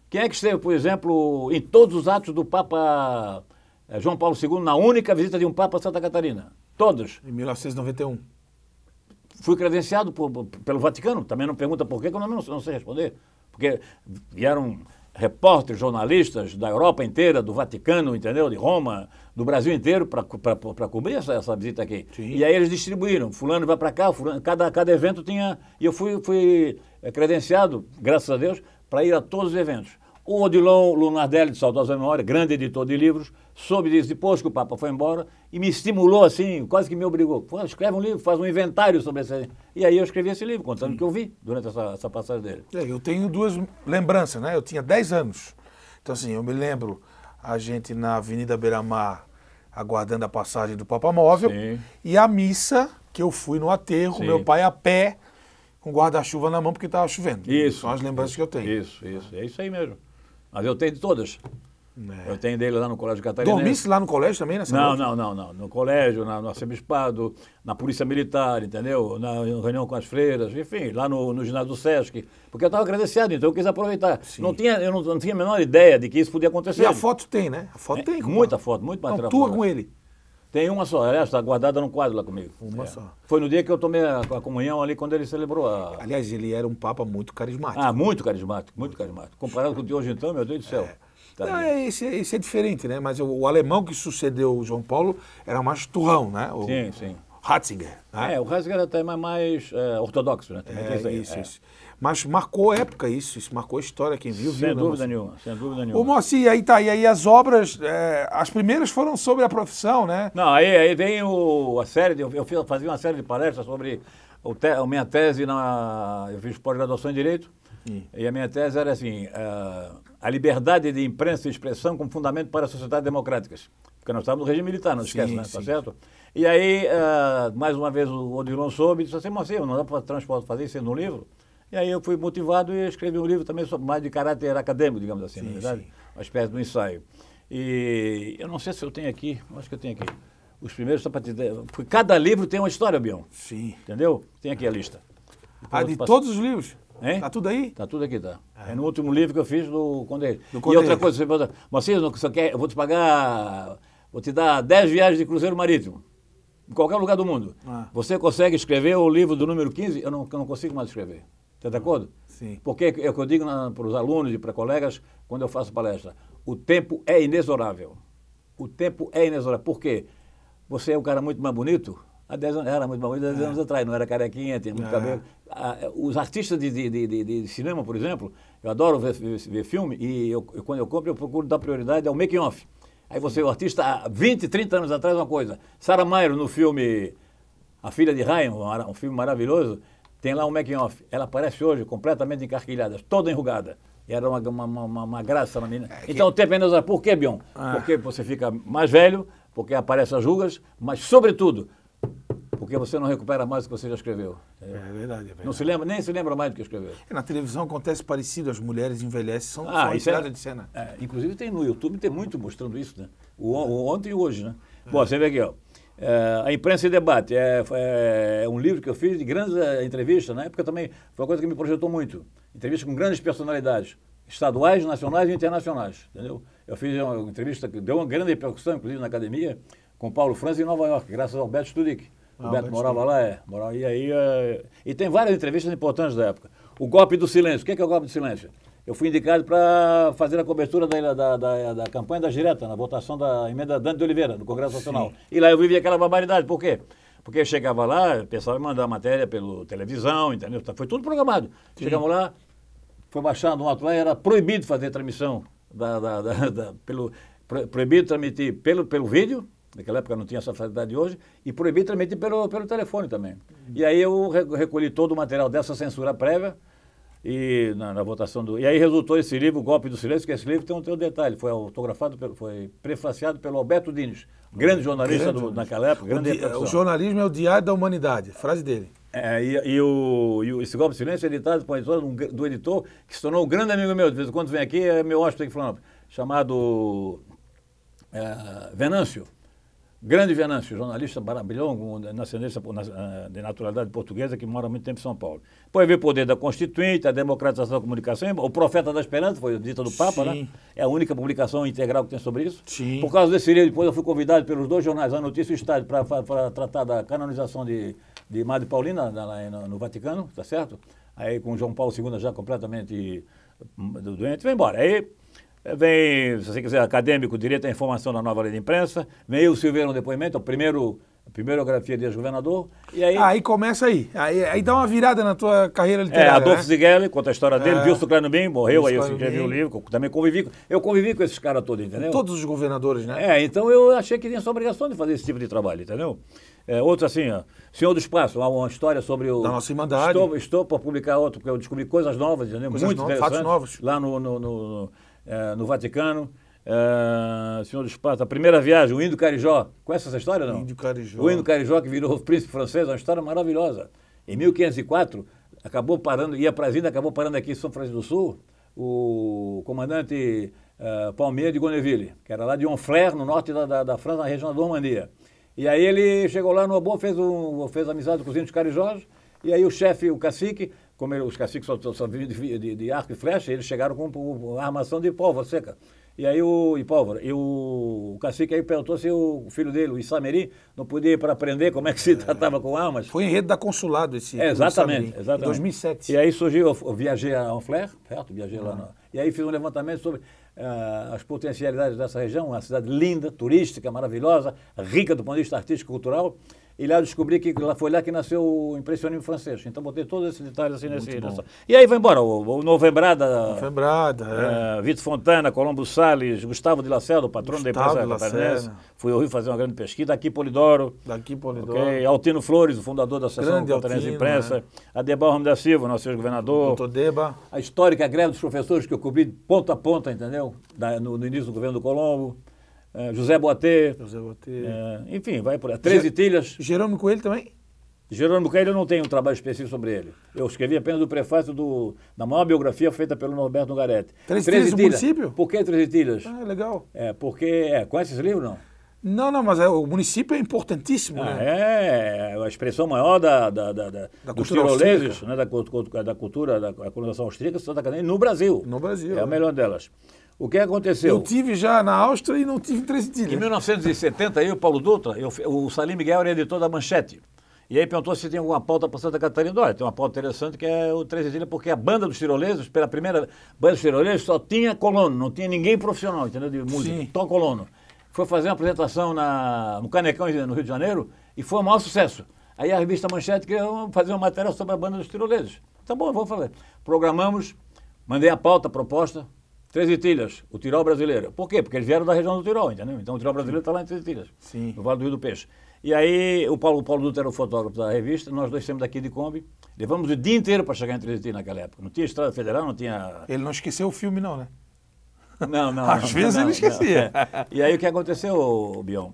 Quem é que esteve, por exemplo, em todos os atos do Papa João Paulo II, na única visita de um Papa a Santa Catarina? Todos. Em 1991. Fui credenciado pelo Vaticano, também não pergunta por quê, que eu não sei responder. Porque vieram repórteres, jornalistas da Europa inteira, do Vaticano, entendeu? De Roma, do Brasil inteiro, para cobrir essa visita aqui. Sim. E aí eles distribuíram, fulano vai para cá, fulano, cada evento tinha... E eu fui credenciado, graças a Deus, para ir a todos os eventos. O Odilon Lunardelli, de saudosa memória, grande editor de livros, soube disso depois que o Papa foi embora e me estimulou assim, quase que me obrigou. Escreve um livro, faz um inventário sobre esse... E aí eu escrevi esse livro, contando o que eu vi durante essa passagem dele. Eu tenho 2 lembranças, né? Eu tinha 10 anos. Então, assim, eu me lembro a gente na Avenida Beira-Mar aguardando a passagem do Papa Móvel. Sim. E a missa, que eu fui no aterro, sim, meu pai a pé, com guarda-chuva na mão porque estava chovendo. Isso. São as lembranças que eu tenho. Isso. É isso aí mesmo. Mas eu tenho de todas. Eu tenho dele lá no Colégio Catarinense. Dormisse lá no colégio também, nessa noite? Não. No colégio, no Arcebispado, na Polícia Militar, entendeu? Na reunião com as freiras, enfim, lá no ginásio do Sesc. Porque eu estava credenciado, então eu quis aproveitar. Eu não tinha a menor ideia de que isso podia acontecer. E a foto tem, né? A foto tem. Muita foto, muito material. Então, tua com ele? Tem uma só, aliás, está guardada num quadro lá comigo. Uma só. Foi no dia que eu tomei a comunhão ali, quando ele celebrou a... Aliás, ele era um papa muito carismático. Muito carismático. Comparado com o de hoje então, meu Deus do céu. Esse é diferente, né? Mas o alemão que sucedeu o João Paulo era mais turrão, né? Sim. Ratzinger. Né? O Ratzinger até mais ortodoxo, né? Isso. Mas marcou a época isso marcou a história, quem viu. Sem dúvida nenhuma. Ô, Moacir, aí aí as obras, as primeiras foram sobre a profissão, né? Não, aí vem a série, eu fazia uma série de palestras sobre a minha tese, eu fiz pós-graduação em Direito, e a minha tese era assim, a liberdade de imprensa e expressão como fundamento para as sociedades democráticas. Porque nós estávamos no regime militar, não esquece, né? Tá certo? E aí, mais uma vez, o Odilon soube e disse assim, Moacir, não dá para fazer isso no livro? E aí eu fui motivado e escrevi um livro também mais de caráter acadêmico, digamos assim, na verdade, uma espécie de um ensaio. E eu não sei se eu tenho aqui, acho que eu tenho aqui, Os primeiros, só para te dizer, porque cada livro tem uma história, Bion. Sim. Entendeu? Tem aqui a lista. Ah, de todos os livros? Hein? Tá tudo aí? Tá tudo aqui, tá. É no último livro que eu fiz do Conde. Do E outra coisa, você pergunta, Moacir, você quer, eu vou te pagar, vou te dar 10 viagens de cruzeiro marítimo, em qualquer lugar do mundo. Você consegue escrever o livro do número 15? Eu não consigo mais escrever. Está de acordo? Sim. Porque é o que eu digo para os alunos e para colegas quando eu faço palestra. O tempo é inexorável. O tempo é inexorável. Por quê? Você é um cara muito mais bonito. Há 10 anos, era muito mais bonito 10 anos atrás, não era carequinha, tinha muito cabelo. Os artistas de cinema, por exemplo, eu adoro ver filme e quando eu compro eu procuro dar prioridade ao making-off. Aí você, o artista, há 20, 30 anos atrás, uma coisa. Sarah Mairo, no filme A Filha de Ryan, um filme maravilhoso, tem lá um making-off. Ela aparece hoje completamente encarquilhada, toda enrugada. Era uma graça na menina. Então o tempo é inexorável. Por quê, Bion? Porque você fica mais velho, porque aparecem as rugas, mas, sobretudo, porque você não recupera mais o que você já escreveu. É verdade. Não se lembra, nem se lembra mais do que escreveu. Na televisão acontece parecido, as mulheres envelhecem, são tiradas de cena. Inclusive tem no YouTube, tem muito mostrando isso, né? O ontem e hoje, né? Bom, você vê aqui, ó. A Imprensa e Debate é um livro que eu fiz de grandes entrevistas, na época também foi uma coisa que me projetou muito. Entrevistas com grandes personalidades, estaduais, nacionais e internacionais, entendeu? Eu fiz uma entrevista que deu uma grande repercussão, inclusive na academia, com Paulo França em Nova York, graças ao Beto Studic. O Beto morava lá, e aí... E tem várias entrevistas importantes da época. O golpe do silêncio. O que é o golpe do silêncio? Eu fui indicado para fazer a cobertura da campanha das diretas, na votação da emenda Dante de Oliveira, no Congresso Nacional. E lá eu vivi aquela barbaridade. Por quê? Porque eu chegava lá, o pessoal ia mandar matéria pela televisão, entendeu? Foi tudo programado. Chegamos lá, foi baixando um ato lá, era proibido fazer transmissão, proibido transmitir pelo vídeo. Naquela época não tinha essa facilidade de hoje, e proibido transmitir pelo telefone também. E aí eu recolhi todo o material dessa censura prévia e na votação do... E aí resultou esse livro, O Golpe do Silêncio, que esse livro tem um detalhe, foi autografado, foi prefaciado pelo Alberto Dines, grande jornalista naquela época, grande repercussão. O jornalismo é o diário da humanidade, frase dele. Esse Golpe do Silêncio é editado por do editor, que se tornou um grande amigo meu, de vez em quando vem aqui, é meu hóspede aqui falando, chamado Venâncio. Grande Venâncio, jornalista maravilhoso, de naturalidade portuguesa, que mora há muito tempo em São Paulo. Depois veio o Poder da Constituinte, a democratização da comunicação, o Profeta da Esperança, foi dita do Papa, né? É a única publicação integral que tem sobre isso. Sim. Por causa desse livro, depois eu fui convidado pelos dois jornais, A Notícia e o Estado, para tratar da canonização de Madre Paulina, no Vaticano, tá certo? Aí com João Paulo II já completamente doente, vem embora. Aí vem, se você quiser, acadêmico, direito à informação da nova lei de imprensa. Vem o Silveira no depoimento, a primeira biografia de ex-governador. E aí começa aí. Aí dá uma virada na tua carreira literária. Adolfo Zigueli, conta a história dele. Wilson Clanubim morreu, aí eu escrevi o livro. Também convivi com esses caras todos, entendeu? Todos os governadores, né? Então eu achei que tinha essa obrigação de fazer esse tipo de trabalho, entendeu? Outro assim, Senhor do Espaço, uma história sobre o... Da nossa Irmandade. Estou para publicar outro, porque eu descobri coisas novas, entendeu? Muito interessantes. Fatos novos. Lá no Vaticano, Senhor do Espaço, a primeira viagem, o Índio Carijó. Conhece essa história, não? O Índio Carijó, que virou príncipe francês, é uma história maravilhosa. Em 1504, ia para as Índias, acabou parando aqui em São Francisco do Sul, o comandante Palmier de Gonneville, que era lá de Honfleur, no norte da França, na região da Normandia. E aí ele chegou lá no Abô, fez amizade com os Índios Carijós, e aí o chefe, o cacique, como os caciques só viviam de arco e flecha, eles chegaram com a armação de pólvora seca. E aí o cacique aí perguntou se o filho dele, o Issameri, não podia ir para aprender como é que se tratava com armas. Foi enredo da Consulado esse. Exatamente. Em 2007. E aí surgiu, eu viajei a Honfleur, certo? Viajei lá. E aí fiz um levantamento sobre as potencialidades dessa região, uma cidade linda, turística, maravilhosa, rica do ponto de vista artístico e cultural. E lá eu descobri que foi lá que nasceu o impressionismo francês. Então botei todos esses detalhes assim nessa. E aí vai embora o Novembrada, Vitor Fontana, Colombo Salles, Gustavo de Lacerda, o patrono da imprensa catarinense. Fui ao Rio fazer uma grande pesquisa. Daqui Polidoro. Okay. Altino Flores, o fundador da Associação Catarinense de Imprensa. Adebal Ramos da Silva, nosso ex-governador. Doutor Deba. A histórica greve dos professores que eu cobri de ponta a ponta, entendeu? No início do governo do Colombo. José Boatê. Enfim, vai por aí. 13 Tilhas. Jerônimo Coelho também? Jerônimo Coelho eu não tenho um trabalho específico sobre ele. Eu escrevi apenas o prefácio da maior biografia feita pelo Norberto Nogaretti. 13 Tilhas do município? Por que 13 Tilhas? Legal. Conhece esse livro, não? Não, mas o município é importantíssimo, né? É a expressão maior dos tiroleses, né, da cultura, da colonização austríaca, Santa Catarina, no Brasil. No Brasil. É a melhor delas. O que aconteceu? Eu tive já na Áustria e não tive em Três Itilhas. Em 1970, o Paulo Dutra, o Salim Miguel era editor da Manchete. E aí perguntou se tinha alguma pauta para Santa Catarina. Olha, tem uma pauta interessante que é o Três Itilhas, porque a banda dos tiroleses, pela primeira banda dos tiroleses, só tinha colono, não tinha ninguém profissional, entendeu? De música, Sim. só colono. Foi fazer uma apresentação no Canecão, no Rio de Janeiro, e foi um maior sucesso. Aí a revista Manchete queria fazer uma matéria sobre a banda dos tiroleses. Tá bom, vamos fazer. Programamos, mandei a pauta, a proposta, Três Itilhas, o Tirol brasileiro. Por quê? Porque eles vieram da região do Tirol, entendeu? Então o Tirol brasileiro está lá em Três Itilhas, Sim. no Vale do Rio do Peixe. E aí o Paulo Dutra era o fotógrafo da revista, nós dois saímos daqui de Kombi, levamos o dia inteiro para chegar em Três Itilhas naquela época. Não tinha estrada federal, não tinha... Ele não esqueceu o filme não, né? Não. Às vezes ele esquecia. E aí o que aconteceu, Bion?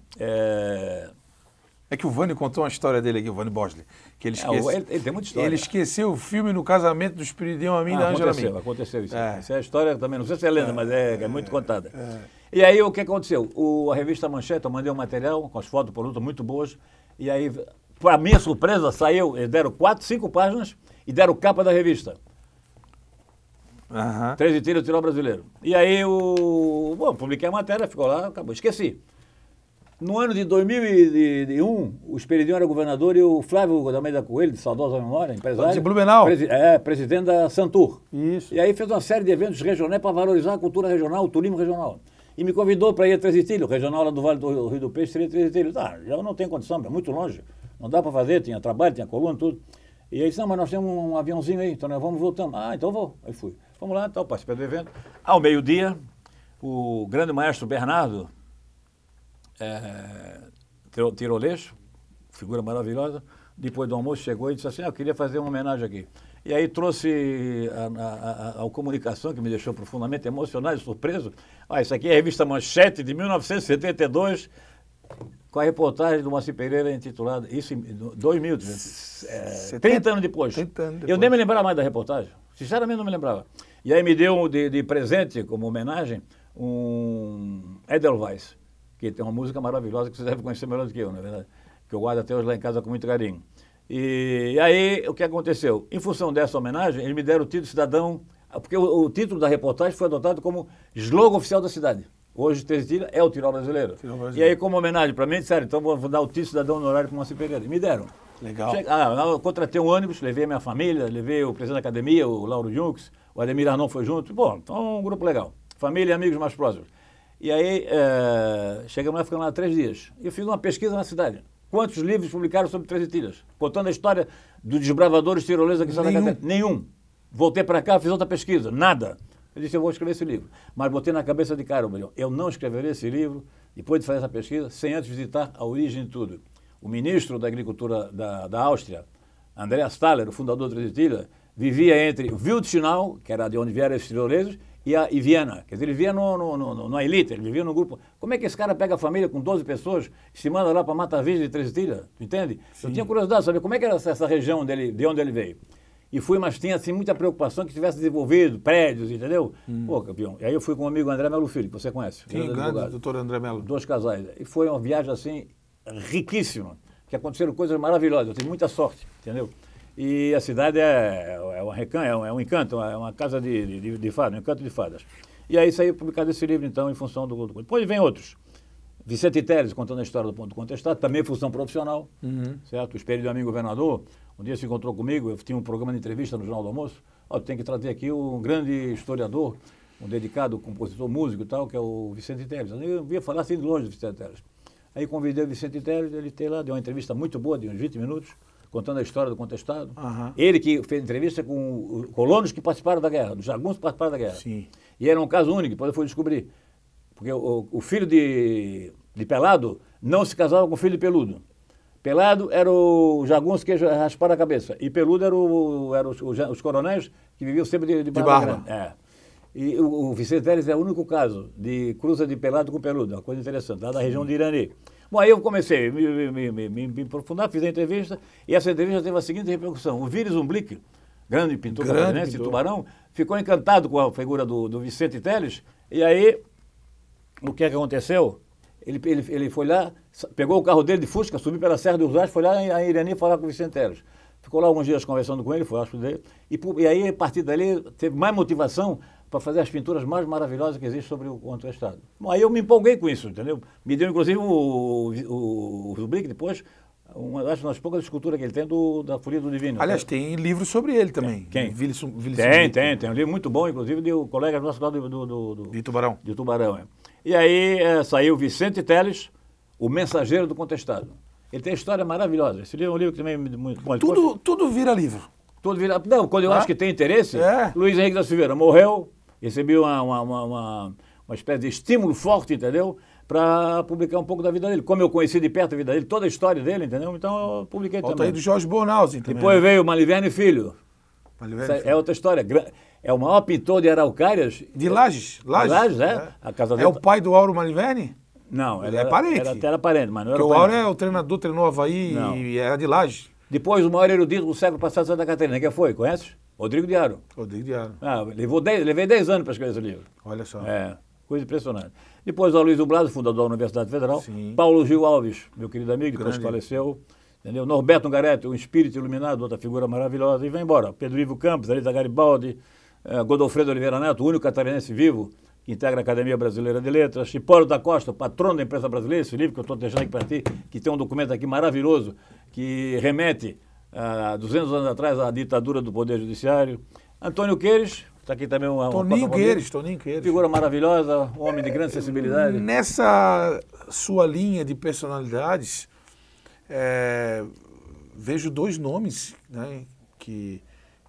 É que o Vânio contou uma história dele aqui, o Vânio Bosley, que ele esqueceu. Ele tem muita história. Ele esqueceu o filme no casamento do Espiridião Amin da Ângela Amin. Aconteceu isso. Essa é a história também, não sei se é lenda, mas é muito contada. E aí o que aconteceu? A revista Manchete, eu mandei um material com as fotos por luta muito boas, e aí, para minha surpresa, saiu, eles deram 4, 5 páginas e deram capa da revista. Três Itilhas, Tirol brasileiro. E aí publiquei a matéria, ficou lá, acabou. Esqueci. No ano de 2001, o Esperidião era governador e o Flávio da Almeida Coelho, de saudosa memória, empresário. De Blumenau. Presidente da Santur. Isso. E aí fez uma série de eventos regionais para valorizar a cultura regional, o turismo regional. E me convidou para ir a Três Itilhas, o regional lá do Vale do Rio do Peixe seria Três Itilhas. Já não tem condição, é muito longe. Não dá para fazer, tinha trabalho, tinha coluna, tudo. E aí disse, não, mas nós temos um aviãozinho aí, então nós vamos voltando. Então vou. Aí fui. Vamos lá, então, participei do evento. Ao meio-dia, o grande maestro Bernardo, tirolês, figura maravilhosa, depois do almoço chegou e disse assim, eu queria fazer uma homenagem aqui. E aí trouxe a comunicação, que me deixou profundamente emocionado e surpreso. Isso aqui é a revista Manchete de 1972, com a reportagem do Moacir Pereira intitulada, isso em 2000, 30 anos depois. 30 anos depois. Eu nem me lembrava mais da reportagem, sinceramente não me lembrava. E aí me deu de presente, como homenagem, um Edelweiss, que tem uma música maravilhosa que você deve conhecer melhor do que eu, na verdade, que eu guardo até hoje lá em casa com muito carinho. E aí, o que aconteceu? Em função dessa homenagem, eles me deram o título de cidadão, porque o título da reportagem foi adotado como slogan oficial da cidade. Hoje, Três Itilhas é o Tirol brasileiro. E aí, como homenagem para mim, disseram, então vou dar o título de cidadão honorário para o Moacir Pereira. E me deram. Legal. Eu contratei um ônibus, levei a minha família, levei o presidente da academia, o Lauro Junques, o Ademir Arnon foi junto. Bom, então um grupo legal. Família e amigos mais próximos. E aí, chegamos lá, ficamos lá 3 dias. E eu fiz uma pesquisa na cidade. Quantos livros publicaram sobre Três Itilhas? Contando a história dos desbravadores tiroleses aqui em Santa Catarina. Nenhum. Voltei para cá, fiz outra pesquisa. Nada. Eu disse, eu vou escrever esse livro. Mas botei na cabeça de cara, eu não escreverei esse livro, depois de fazer essa pesquisa, sem antes visitar a origem de tudo. O ministro da Agricultura da Áustria, Andreas Thaler, o fundador de Três Itilhas, vivia entre Wildschnau, que era de onde vieram esses tiroleses, e Viena. Quer dizer, ele vivia na elite, ele vivia no grupo. Como é que esse cara pega a família com 12 pessoas e se manda lá para Mata Virgem de Três Itilhas? Tu entende? Sim. Eu tinha curiosidade de saber como é que era essa região de onde ele veio. E fui, mas tinha assim, muita preocupação que tivesse desenvolvido prédios, entendeu? Pô, campeão. E aí eu fui com o amigo André Melo Filho, que você conhece. Sim, grande doutor André Melo. 2 casais. E foi uma viagem assim, riquíssima, que aconteceram coisas maravilhosas. Eu tive muita sorte, entendeu? E a cidade é um encanto, é uma casa de fadas, um encanto de fadas. E aí saiu publicado esse livro, então, em função do... Depois vem outros. Vicente Teles, contando a história do Ponto Contestado, também função profissional, certo? O Espelho do Amigo Governador, um dia se encontrou comigo, eu tinha um programa de entrevista no Jornal do Almoço, tem que trazer aqui um grande historiador, um dedicado compositor, músico e tal, que é o Vicente Teles. Eu via falar assim de longe do Vicente Teles. Aí convidei o Vicente Teles, ele teve lá, deu uma entrevista muito boa, de uns 20 minutos, contando a história do Contestado. Ele que fez entrevista com colonos que participaram da guerra, dos jagunços que participaram da guerra. Sim. E era um caso único, depois eu fui descobrir. Porque o filho de Pelado não se casava com o filho de Peludo. Pelado era o jagunço que raspava a cabeça. E Peludo eram os coronéis que viviam sempre de barba. E o Vicente Teles é o único caso de cruza de Pelado com Peludo, uma coisa interessante, lá da região de Irani. Bom, aí eu comecei a me aprofundar, fiz a entrevista, e essa entrevista teve a seguinte repercussão. O Vires Umblick, grande pintor catarinense de Tubarão, ficou encantado com a figura do Vicente Teles, e aí, o que é que aconteceu? Ele foi lá, pegou o carro dele de Fusca, subiu pela Serra dos Arcos, foi lá em Irani falar com o Vicente Teles. Ficou lá alguns dias conversando com ele, foi hóspede dele, e aí, a partir dali, teve mais motivação para fazer as pinturas mais maravilhosas que existem sobre o contestado. Bom, aí eu me empolguei com isso, entendeu? Me deu, inclusive, o Zubrick depois, acho que uma das poucas esculturas que ele tem da Folia do Divino. Aliás, tem livros sobre ele também. Quem? Tem um livro muito bom, inclusive, de um colega nosso lá de Tubarão. De Tubarão, é. E aí saiu Vicente Teles, O Mensageiro do Contestado. Ele tem história maravilhosa. Esse livro é um livro que também é muito bom. Tudo vira livro. Tudo vira... Não, quando eu acho que tem interesse, Luiz Henrique da Silveira morreu, recebi uma espécie de estímulo forte, entendeu? Para publicar um pouco da vida dele. Como eu conheci de perto a vida dele, toda a história dele, entendeu? Então eu publiquei também. Falta aí do Jorge Bornhausen também. Depois veio Maliverne Filho. É outra história. É o maior pintor de araucárias. De Lages. Lages, é. A casa dele. É o pai do Auro Maliverne? Não, ele é parente. Era parente, mas não era porque o Auro é o treinador, treinou Havaí e era de Lages. Depois, o maior erudito do século passado, Santa Catarina. Quem foi? Conhece? Rodrigo de Aro. Rodrigo de Aro. Levei 10 anos para escrever esse livro. Olha só. Coisa impressionante. Depois, o Luiz Blado, fundador da Universidade Federal. Sim. Paulo Gil Alves, meu querido amigo, depois faleceu. Entendeu? Norberto Ungaretti, um espírito iluminado, outra figura maravilhosa, e vai embora. Pedro Ivo Campos, Elisa Garibaldi, Godofredo Oliveira Neto, o único catarinense vivo que integra a Academia Brasileira de Letras, Hipólito da Costa, patrono da imprensa brasileira, esse livro que eu estou deixando aqui para ti, que tem um documento aqui maravilhoso, que remete a 200 anos atrás à ditadura do Poder Judiciário. Antônio Queires, está aqui também Toninho Queires. Figura maravilhosa, um homem de grande sensibilidade. Nessa sua linha de personalidades, vejo dois nomes, né, que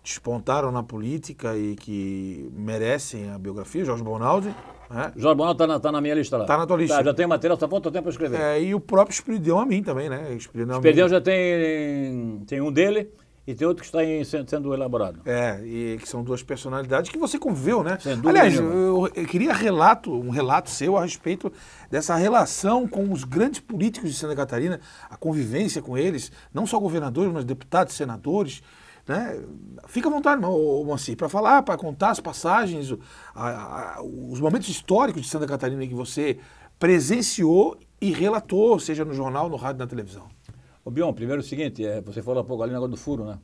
despontaram na política e que merecem a biografia, Jorge Bonaldi. Né? Jorge Bonaldi está na minha lista lá. Está na tua lista. Já tem material, só falta tempo para escrever. E o próprio Esperidião Amin também, né? Esperidião já tem um dele e tem outro que está sendo elaborado. E que são duas personalidades que você conviveu, né? Aliás, eu queria um relato seu a respeito dessa relação com os grandes políticos de Santa Catarina, a convivência com eles, não só governadores, mas deputados, senadores. Né? Fica à vontade, Moacir, para falar, para contar as passagens, os momentos históricos de Santa Catarina que você presenciou e relatou, seja no jornal, no rádio, na televisão. Ô Bion, primeiro é o seguinte, você falou há pouco ali no negócio do furo, né?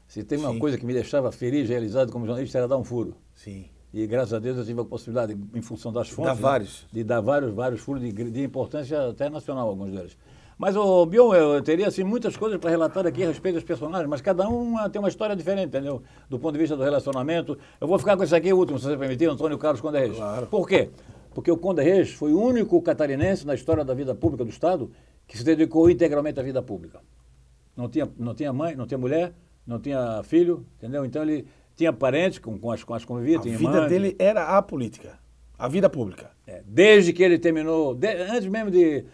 Se tem uma coisa que me deixava feliz, realizado como jornalista, era dar um furo. Sim. E graças a Deus eu tive a possibilidade, em função das fontes, de dar vários furos de importância até nacional, alguns deles. Mas, Bion, eu teria assim, muitas coisas para relatar aqui a respeito dos personagens, mas cada um tem uma história diferente, entendeu? Do ponto de vista do relacionamento. Eu vou ficar com esse aqui, o último, se você permitir, Antônio Carlos Conde Reis. Claro. Por quê? Porque o Conde Reis foi o único catarinense na história da vida pública do Estado que se dedicou integralmente à vida pública. Não tinha mãe, não tinha mulher, não tinha filho, entendeu? Então ele tinha parentes com as convivia, tinha irmãs. A vida dele era a política, a vida pública. Desde que ele terminou, antes mesmo de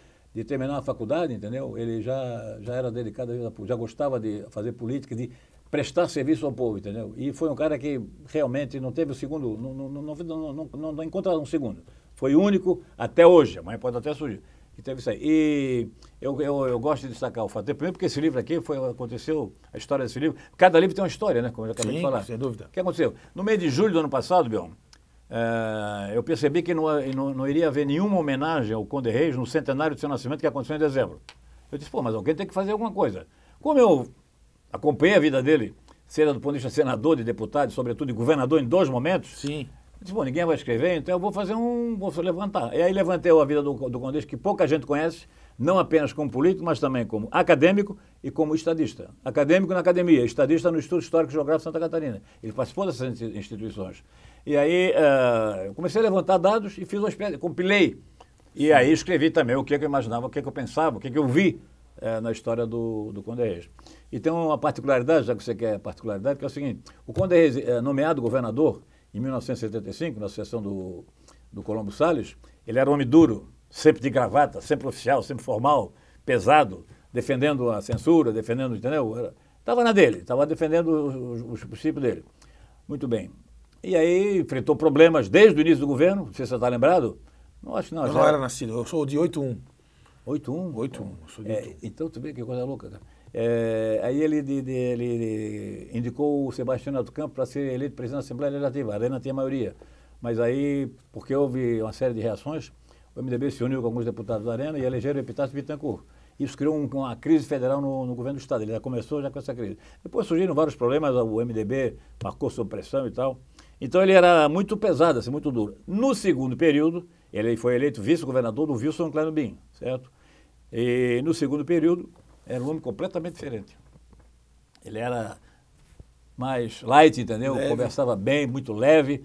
terminar a faculdade, entendeu? Ele já era dedicado à vida pública, já gostava de fazer política, de prestar serviço ao povo, entendeu? E foi um cara que realmente não teve o segundo, não encontra um segundo. Foi único até hoje, amanhã pode até surgir, que teve isso aí. E eu gosto de destacar o fato, primeiro porque esse livro aqui aconteceu, a história desse livro, cada livro tem uma história, né? Como eu já acabei de falar. Sem dúvida. O que aconteceu? No mês de julho do ano passado, Bion, eu percebi que não iria haver nenhuma homenagem ao Conde Reis no centenário do seu nascimento, que aconteceu em dezembro. Eu disse, mas alguém tem que fazer alguma coisa. Como eu acompanhei a vida dele, seja do ponto de vista senador, de deputado, sobretudo de governador em 2 momentos, sim. Eu disse, ninguém vai escrever, então eu vou levantar. E aí levantei a vida do Conde Reis, que pouca gente conhece, não apenas como político, mas também como acadêmico e como estadista. Acadêmico na academia, estadista no Instituto Histórico e Geográfico de Santa Catarina. Ele participou dessas instituições. E aí eu comecei a levantar dados e fiz uma espécie, compilei. E aí escrevi também o que eu imaginava, o que eu pensava, o que eu vi na história do Conde Reis. E tem uma particularidade, já que você quer particularidade, que é o seguinte, o Conde Reis, nomeado governador em 1975, na sucessão do Colombo Salles, ele era um homem duro, sempre de gravata, sempre oficial, sempre formal, pesado, defendendo a censura, defendendo, entendeu? Estava na dele, estava defendendo os princípios dele. Muito bem. E aí enfrentou problemas desde o início do governo, não sei se você está lembrado. Não, acho que não. Eu não era nascido, eu sou de 81. 81? 81, eu sou de 81. Então, tu vê que coisa louca, cara. Aí ele indicou o Sebastião Neto Campos para ser eleito presidente da Assembleia Legislativa. A Arena tinha maioria. Mas aí, porque houve uma série de reações, o MDB se uniu com alguns deputados da Arena e elegeram o Epitácio Bittencourt. Isso criou uma crise federal no governo do Estado. Ele já começou com essa crise. Depois surgiram vários problemas, o MDB marcou sob pressão e tal. Então ele era muito pesado, assim, muito duro. No segundo período, ele foi eleito vice-governador do Wilson Klein Bin, certo? E no segundo período, era um homem completamente diferente. Ele era mais light, entendeu? Leve. Conversava bem, muito leve.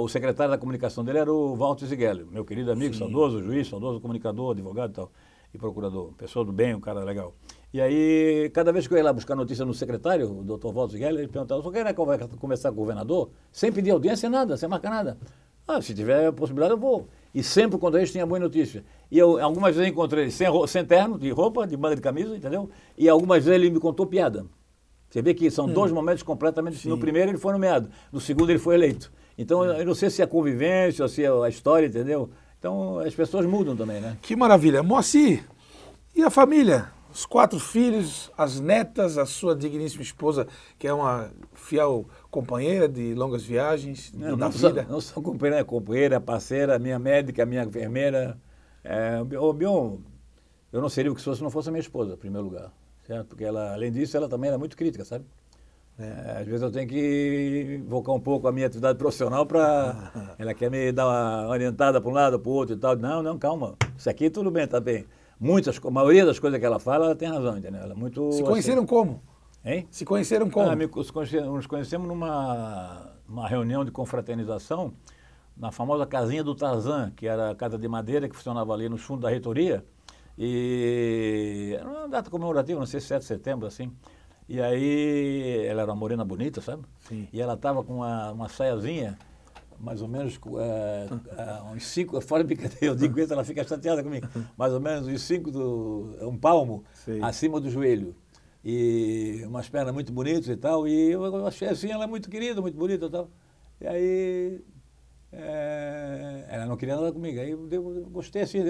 O secretário da comunicação dele era o Walter Zigelli, meu querido amigo, sim, saudoso juiz, saudoso comunicador, advogado e tal, e procurador, pessoa do bem, um cara legal. E aí, cada vez que eu ia lá buscar notícia no secretário, o doutor Walter Zigelli, ele perguntava, só quer conversar com o governador? Sem pedir audiência, nada, sem marcar nada. Ah, se tiver possibilidade, eu vou. E sempre, quando eles tinha boa notícia. E algumas vezes eu encontrei ele sem terno, de roupa, de manga de camisa, entendeu? E algumas vezes ele me contou piada. Você vê que são dois momentos completamente... Sim. No primeiro ele foi nomeado, no segundo ele foi eleito. Então, eu não sei se é a convivência, ou se é a história, entendeu? Então, as pessoas mudam também, né? Que maravilha. Moacir, e a família? Os 4 filhos, as netas, a sua digníssima esposa, que é uma fiel companheira de longas viagens, da vida? Não sou companheira, parceira, minha médica, minha enfermeira. Eu não seria o que sou se não fosse a minha esposa, em primeiro lugar. Certo? Porque ela, além disso, ela também era muito crítica, sabe? Às vezes eu tenho que invocar um pouco a minha atividade profissional para... Ela quer me dar uma orientada para um lado, para o outro e tal. Não, calma. Isso aqui tudo bem, tá bem. A maioria das coisas que ela fala, ela tem razão, entendeu? Ela é muito... Se conheceram assim. Como? Hein? Se conheceram como? Nos conhecemos numa reunião de confraternização na famosa casinha do Tarzan, que era a casa de madeira que funcionava ali no fundo da reitoria. E era uma data comemorativa, não sei se 7 de setembro, assim. E aí, ela era uma morena bonita, sabe? Sim. E ela estava com uma saiazinha, mais ou menos uns 5, fora de brincadeira, eu digo isso, ela fica chateada comigo, mais ou menos uns 5, um palmo, sim, acima do joelho. E umas pernas muito bonitas e tal, e eu achei assim, ela é muito querida, muito bonita e tal. E aí, ela não queria nada comigo, aí eu gostei assim,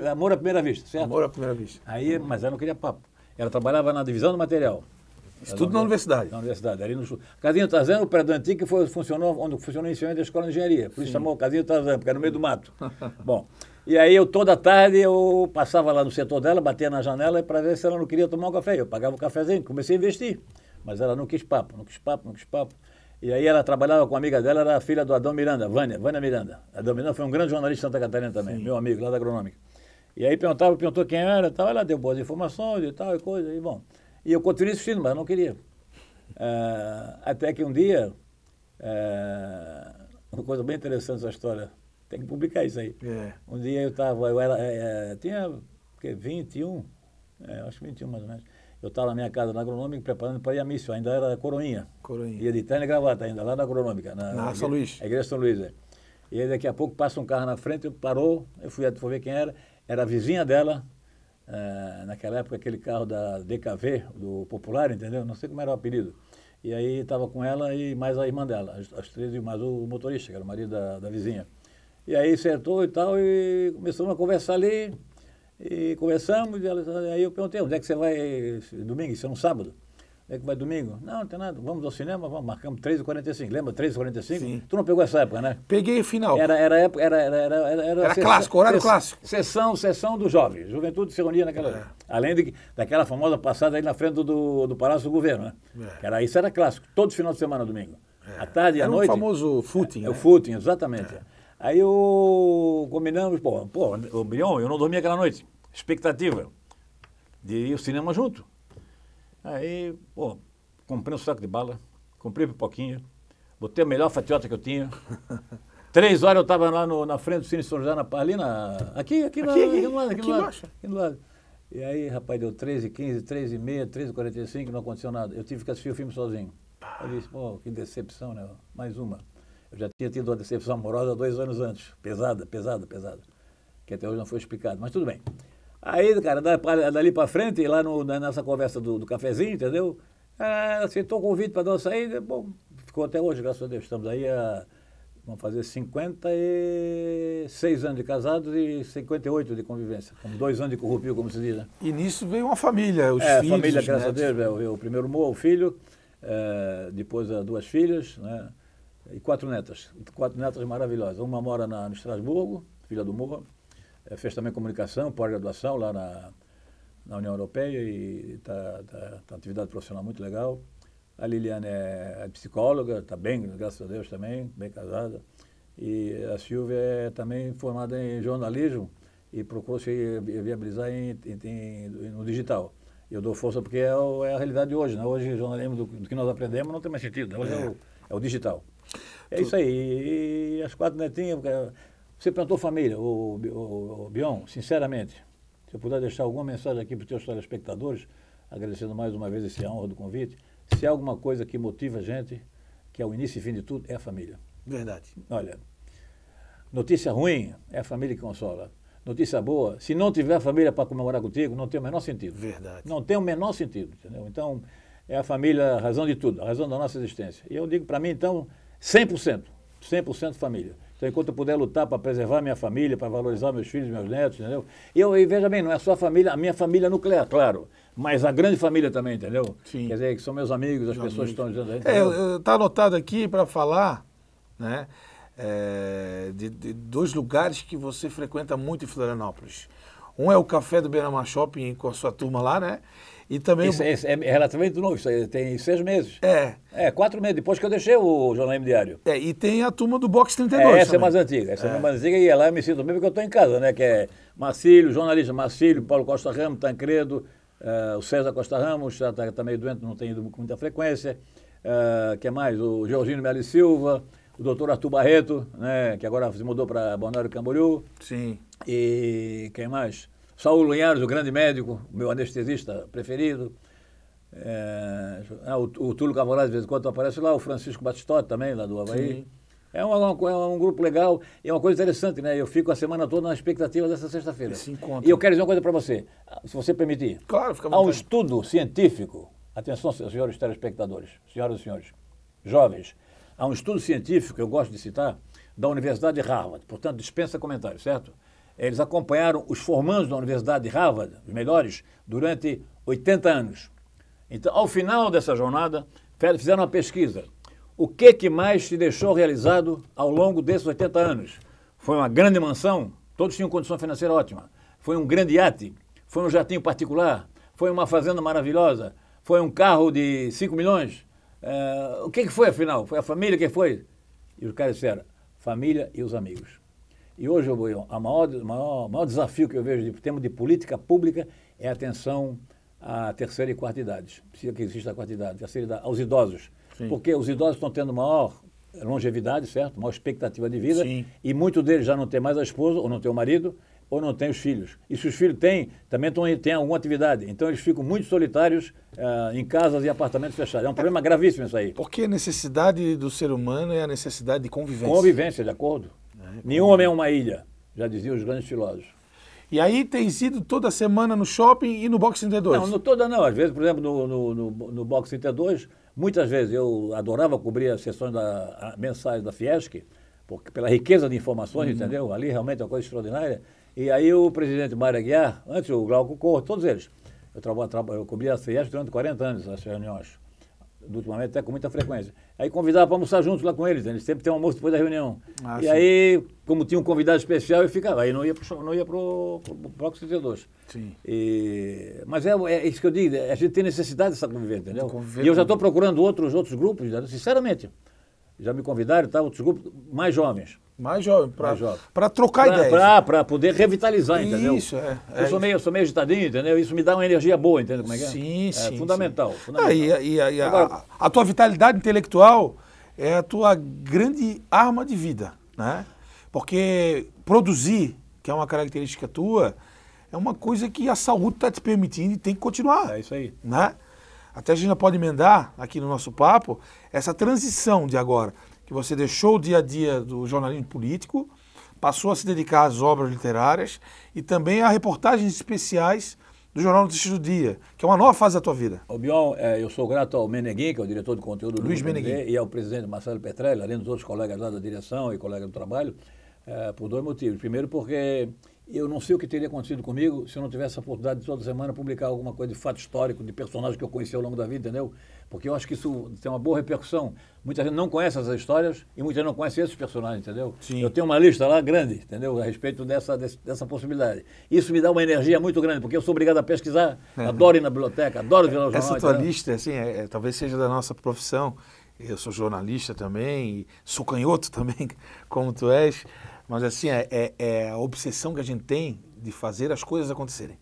amor à primeira vista, certo? Amor à primeira vista. Aí, mas ela não queria papo. Ela trabalhava na divisão do material. Isso tudo na universidade? Na universidade, ali no Casinho Tarzan, o prédio antigo que funcionou inicialmente a escola de engenharia. Por isso chamou Casinho Tarzan, porque era no meio do mato. Bom, e aí toda tarde eu passava lá no setor dela, batia na janela para ver se ela não queria tomar um café. Eu pagava o cafezinho, comecei a investir. Mas ela não quis papo. E aí ela trabalhava com uma amiga dela, era a filha do Adão Miranda, Vânia Miranda. Adão Miranda foi um grande jornalista de Santa Catarina também, sim, meu amigo lá da Agronômica. E aí perguntou quem era e tal, ela deu boas informações e tal, e coisa, e bom. E eu continuei assistindo, mas não queria. Até que um dia, uma coisa bem interessante essa história, tem que publicar isso aí. Um dia tinha 21, acho que 21 mais ou menos. Eu estava na minha casa na Agronômica preparando para ir à missa, ainda era coroinha. Ia de terno e gravata ainda, lá na Agronômica. Na São Luís. A igreja São Luís, E aí daqui a pouco passa um carro na frente, parou, eu fui ver quem era. Era a vizinha dela, naquela época aquele carro da DKV, do Popular, entendeu? Não sei como era o apelido. E aí estava com ela e mais a irmã dela, as 3 e mais o motorista, que era o marido da vizinha. E aí sentou e tal, e começamos a conversar ali, e conversamos, e aí eu perguntei, onde é que você vai domingo? Isso é um sábado? Onde é que vai domingo? Não tem nada, vamos ao cinema, marcamos 3h45, lembra 3h45? Sim. Tu não pegou essa época, né? Peguei o final. Era clássico, horário clássico. Sessão do jovem, juventude se reunia naquela... Além daquela famosa passada aí na frente do Palácio do Governo, né? Isso era clássico, todo final de semana, domingo. À tarde e à noite... Era o famoso footing, né? O footing, exatamente. Aí combinamos, o Brion, eu não dormia aquela noite, expectativa de ir ao cinema junto. Aí, comprei um saco de bala, comprei pipoquinha, botei a melhor fatiota que eu tinha. 3 horas eu estava lá na frente do Cine São José, aqui do lado. E aí, rapaz, deu 13h15, 13h30, 13h45, não aconteceu nada. Eu tive que assistir o filme sozinho. Eu disse, que decepção, né? Mais uma. Eu já tinha tido uma decepção amorosa 2 anos antes. Pesada. Que até hoje não foi explicado, mas tudo bem. Aí, cara, dali para frente, lá nessa conversa do cafezinho, entendeu? Aceitou o convite para dar uma saída, bom, ficou até hoje, graças a Deus. Estamos aí vamos fazer 56 anos de casados e 58 de convivência. Com 2 anos de corrupio, como se diz, né? E nisso veio uma família, os filhos, família, graças a Deus, veio o primeiro o filho, depois 2 filhas, né? E 4 netas. 4 netas maravilhosas. Uma mora no Estrasburgo, filha do Morro. fez também comunicação, pós-graduação lá na União Europeia e está uma atividade profissional muito legal. A Liliane é psicóloga, está bem, graças a Deus também, bem casada. E a Silvia é também formada em jornalismo e procurou se viabilizar no digital. Eu dou força porque é a realidade de hoje, né? Hoje o jornalismo do que nós aprendemos não tem mais sentido, né? Hoje é o digital. É isso aí. E as 4 netinhas, você plantou família, o Bion, sinceramente, se eu puder deixar alguma mensagem aqui para os teus telespectadores, agradecendo mais uma vez esse honra do convite, se há alguma coisa que motiva a gente, que é o início e fim de tudo, é a família. Verdade. Olha, notícia ruim é a família que consola. Notícia boa, se não tiver a família para comemorar contigo, não tem o menor sentido. Verdade. Não tem o menor sentido, entendeu? Então, é a família a razão de tudo, a razão da nossa existência. E eu digo para mim, então, 100% família. Então, enquanto eu puder lutar para preservar minha família, para valorizar meus filhos, meus netos, entendeu? E veja bem, não é só a minha família nuclear, claro, mas a grande família também, entendeu? Sim. Quer dizer, que são meus amigos, as pessoas que estão dizendo aí. Está anotado aqui para falar, né? De 2 lugares que você frequenta muito em Florianópolis. Um é o Café do Beira-Mar Shopping com a sua turma lá, né? E também... Isso é relativamente novo, isso aí tem 6 meses. 4 meses, depois que eu deixei o jornalismo diário. E tem a turma do Box 32 essa também. É mais antiga, essa é mais antiga e lá eu me sinto bem porque eu estou em casa, né? Que é Marcílio, jornalista Marcílio, Paulo Costa Ramos, Tancredo, o César Costa Ramos, está meio doente, não tem ido com muita frequência. Que mais? O Georgino Meli Silva, o doutor Arthur Barreto, né, que agora se mudou para Balneário Camboriú. Sim. E quem mais? Saulo Linhares, o grande médico, meu anestesista preferido. O Túlio Cavalari, de vez em quando aparece lá, o Francisco Batistotti também, lá do Havaí. Sim. É um grupo legal e é uma coisa interessante, né? Eu fico a semana toda na expectativa dessa sexta-feira. E eu quero dizer uma coisa para você, se você permitir. Claro, fica à vontade. Há um estudo científico, atenção, senhores telespectadores, senhoras e senhores, jovens, há um estudo científico, que eu gosto de citar, da Universidade de Harvard, portanto, dispensa comentários, certo? Eles acompanharam os formandos da Universidade de Harvard, os melhores, durante 80 anos. Então, ao final dessa jornada, fizeram uma pesquisa. O que mais se deixou realizado ao longo desses 80 anos? Foi uma grande mansão, todos tinham condição financeira ótima. Foi um grande iate, foi um jatinho particular, foi uma fazenda maravilhosa, foi um carro de 5 milhões. O que foi, afinal? Foi a família que foi? E os caras disseram, família e os amigos. E hoje, o maior desafio que eu vejo em termos de política pública é a atenção à terceira e quarta idade. Precisa que exista a quarta idade, terceira idade, aos idosos. Sim. Porque os idosos estão tendo maior longevidade, certo? Maior expectativa de vida. Sim. E muitos deles já não têm mais a esposa, ou não têm o marido, ou não têm os filhos. E se os filhos têm, também têm alguma atividade. Então eles ficam muito solitários em casas e apartamentos fechados. É um problema gravíssimo isso aí. Porque a necessidade do ser humano é a necessidade de convivência. Convivência, de acordo. Nenhum homem é uma ilha, já diziam os grandes filósofos. E aí tem sido toda semana no shopping e no Box 32? Não, toda não. Às vezes, por exemplo, no Box 32, muitas vezes eu adorava cobrir as sessões mensais da Fiesc, porque, pela riqueza de informações, entendeu? Ali realmente é uma coisa extraordinária. E aí o presidente Mário Aguiar, antes o Glauco Corro, todos eles. Eu cobri a Fiesc durante 40 anos, as reuniões. Ultimamente até com muita frequência. Aí convidava para almoçar juntos lá com eles, eles sempre tem um almoço depois da reunião. E aí, como tinha um convidado especial, eu ficava, aí não ia para o Bloco 32. Sim. Mas é isso que eu digo, a gente tem necessidade dessa convivência, entendeu? E eu já estou procurando outros grupos, sinceramente. Já me convidaram, outros grupos mais jovens. Mais jovem, para trocar ideias. Para poder revitalizar, entendeu? Isso, eu sou meio agitadinho, entendeu? Isso me dá uma energia boa, entendeu como é que é? Sim. Fundamental. Agora, a tua vitalidade intelectual é a tua grande arma de vida, né? Porque produzir, que é uma característica tua, é uma coisa que a saúde está te permitindo e tem que continuar. É isso aí. Né? Até a gente já pode emendar aqui no nosso papo essa transição de agora, que você deixou o dia a dia do jornalismo político, passou a se dedicar às obras literárias e também a reportagens especiais do Jornal Notícias do Dia, que é uma nova fase da tua vida. Bion, eu sou grato ao Meneguin, que é o diretor de conteúdo do Luiz Meneguin, e ao presidente Marcelo Petrelli, além dos outros colegas lá da direção e colegas do trabalho, por 2 motivos. Primeiro porque eu não sei o que teria acontecido comigo se eu não tivesse a oportunidade de toda semana publicar alguma coisa de fato histórico, de personagens que eu conheci ao longo da vida, entendeu? Porque eu acho que isso tem uma boa repercussão. Muita gente não conhece essas histórias e muita gente não conhece esses personagens, entendeu? Sim. Eu tenho uma lista lá grande, entendeu? A respeito dessa possibilidade. Isso me dá uma energia muito grande, porque eu sou obrigado a pesquisar, adoro ir na biblioteca, adoro ver o jornal. Essa tua entendeu? lista, assim, talvez seja da nossa profissão. Eu sou jornalista também, e sou canhoto também, como tu és. Mas, assim, é a obsessão que a gente tem de fazer as coisas acontecerem.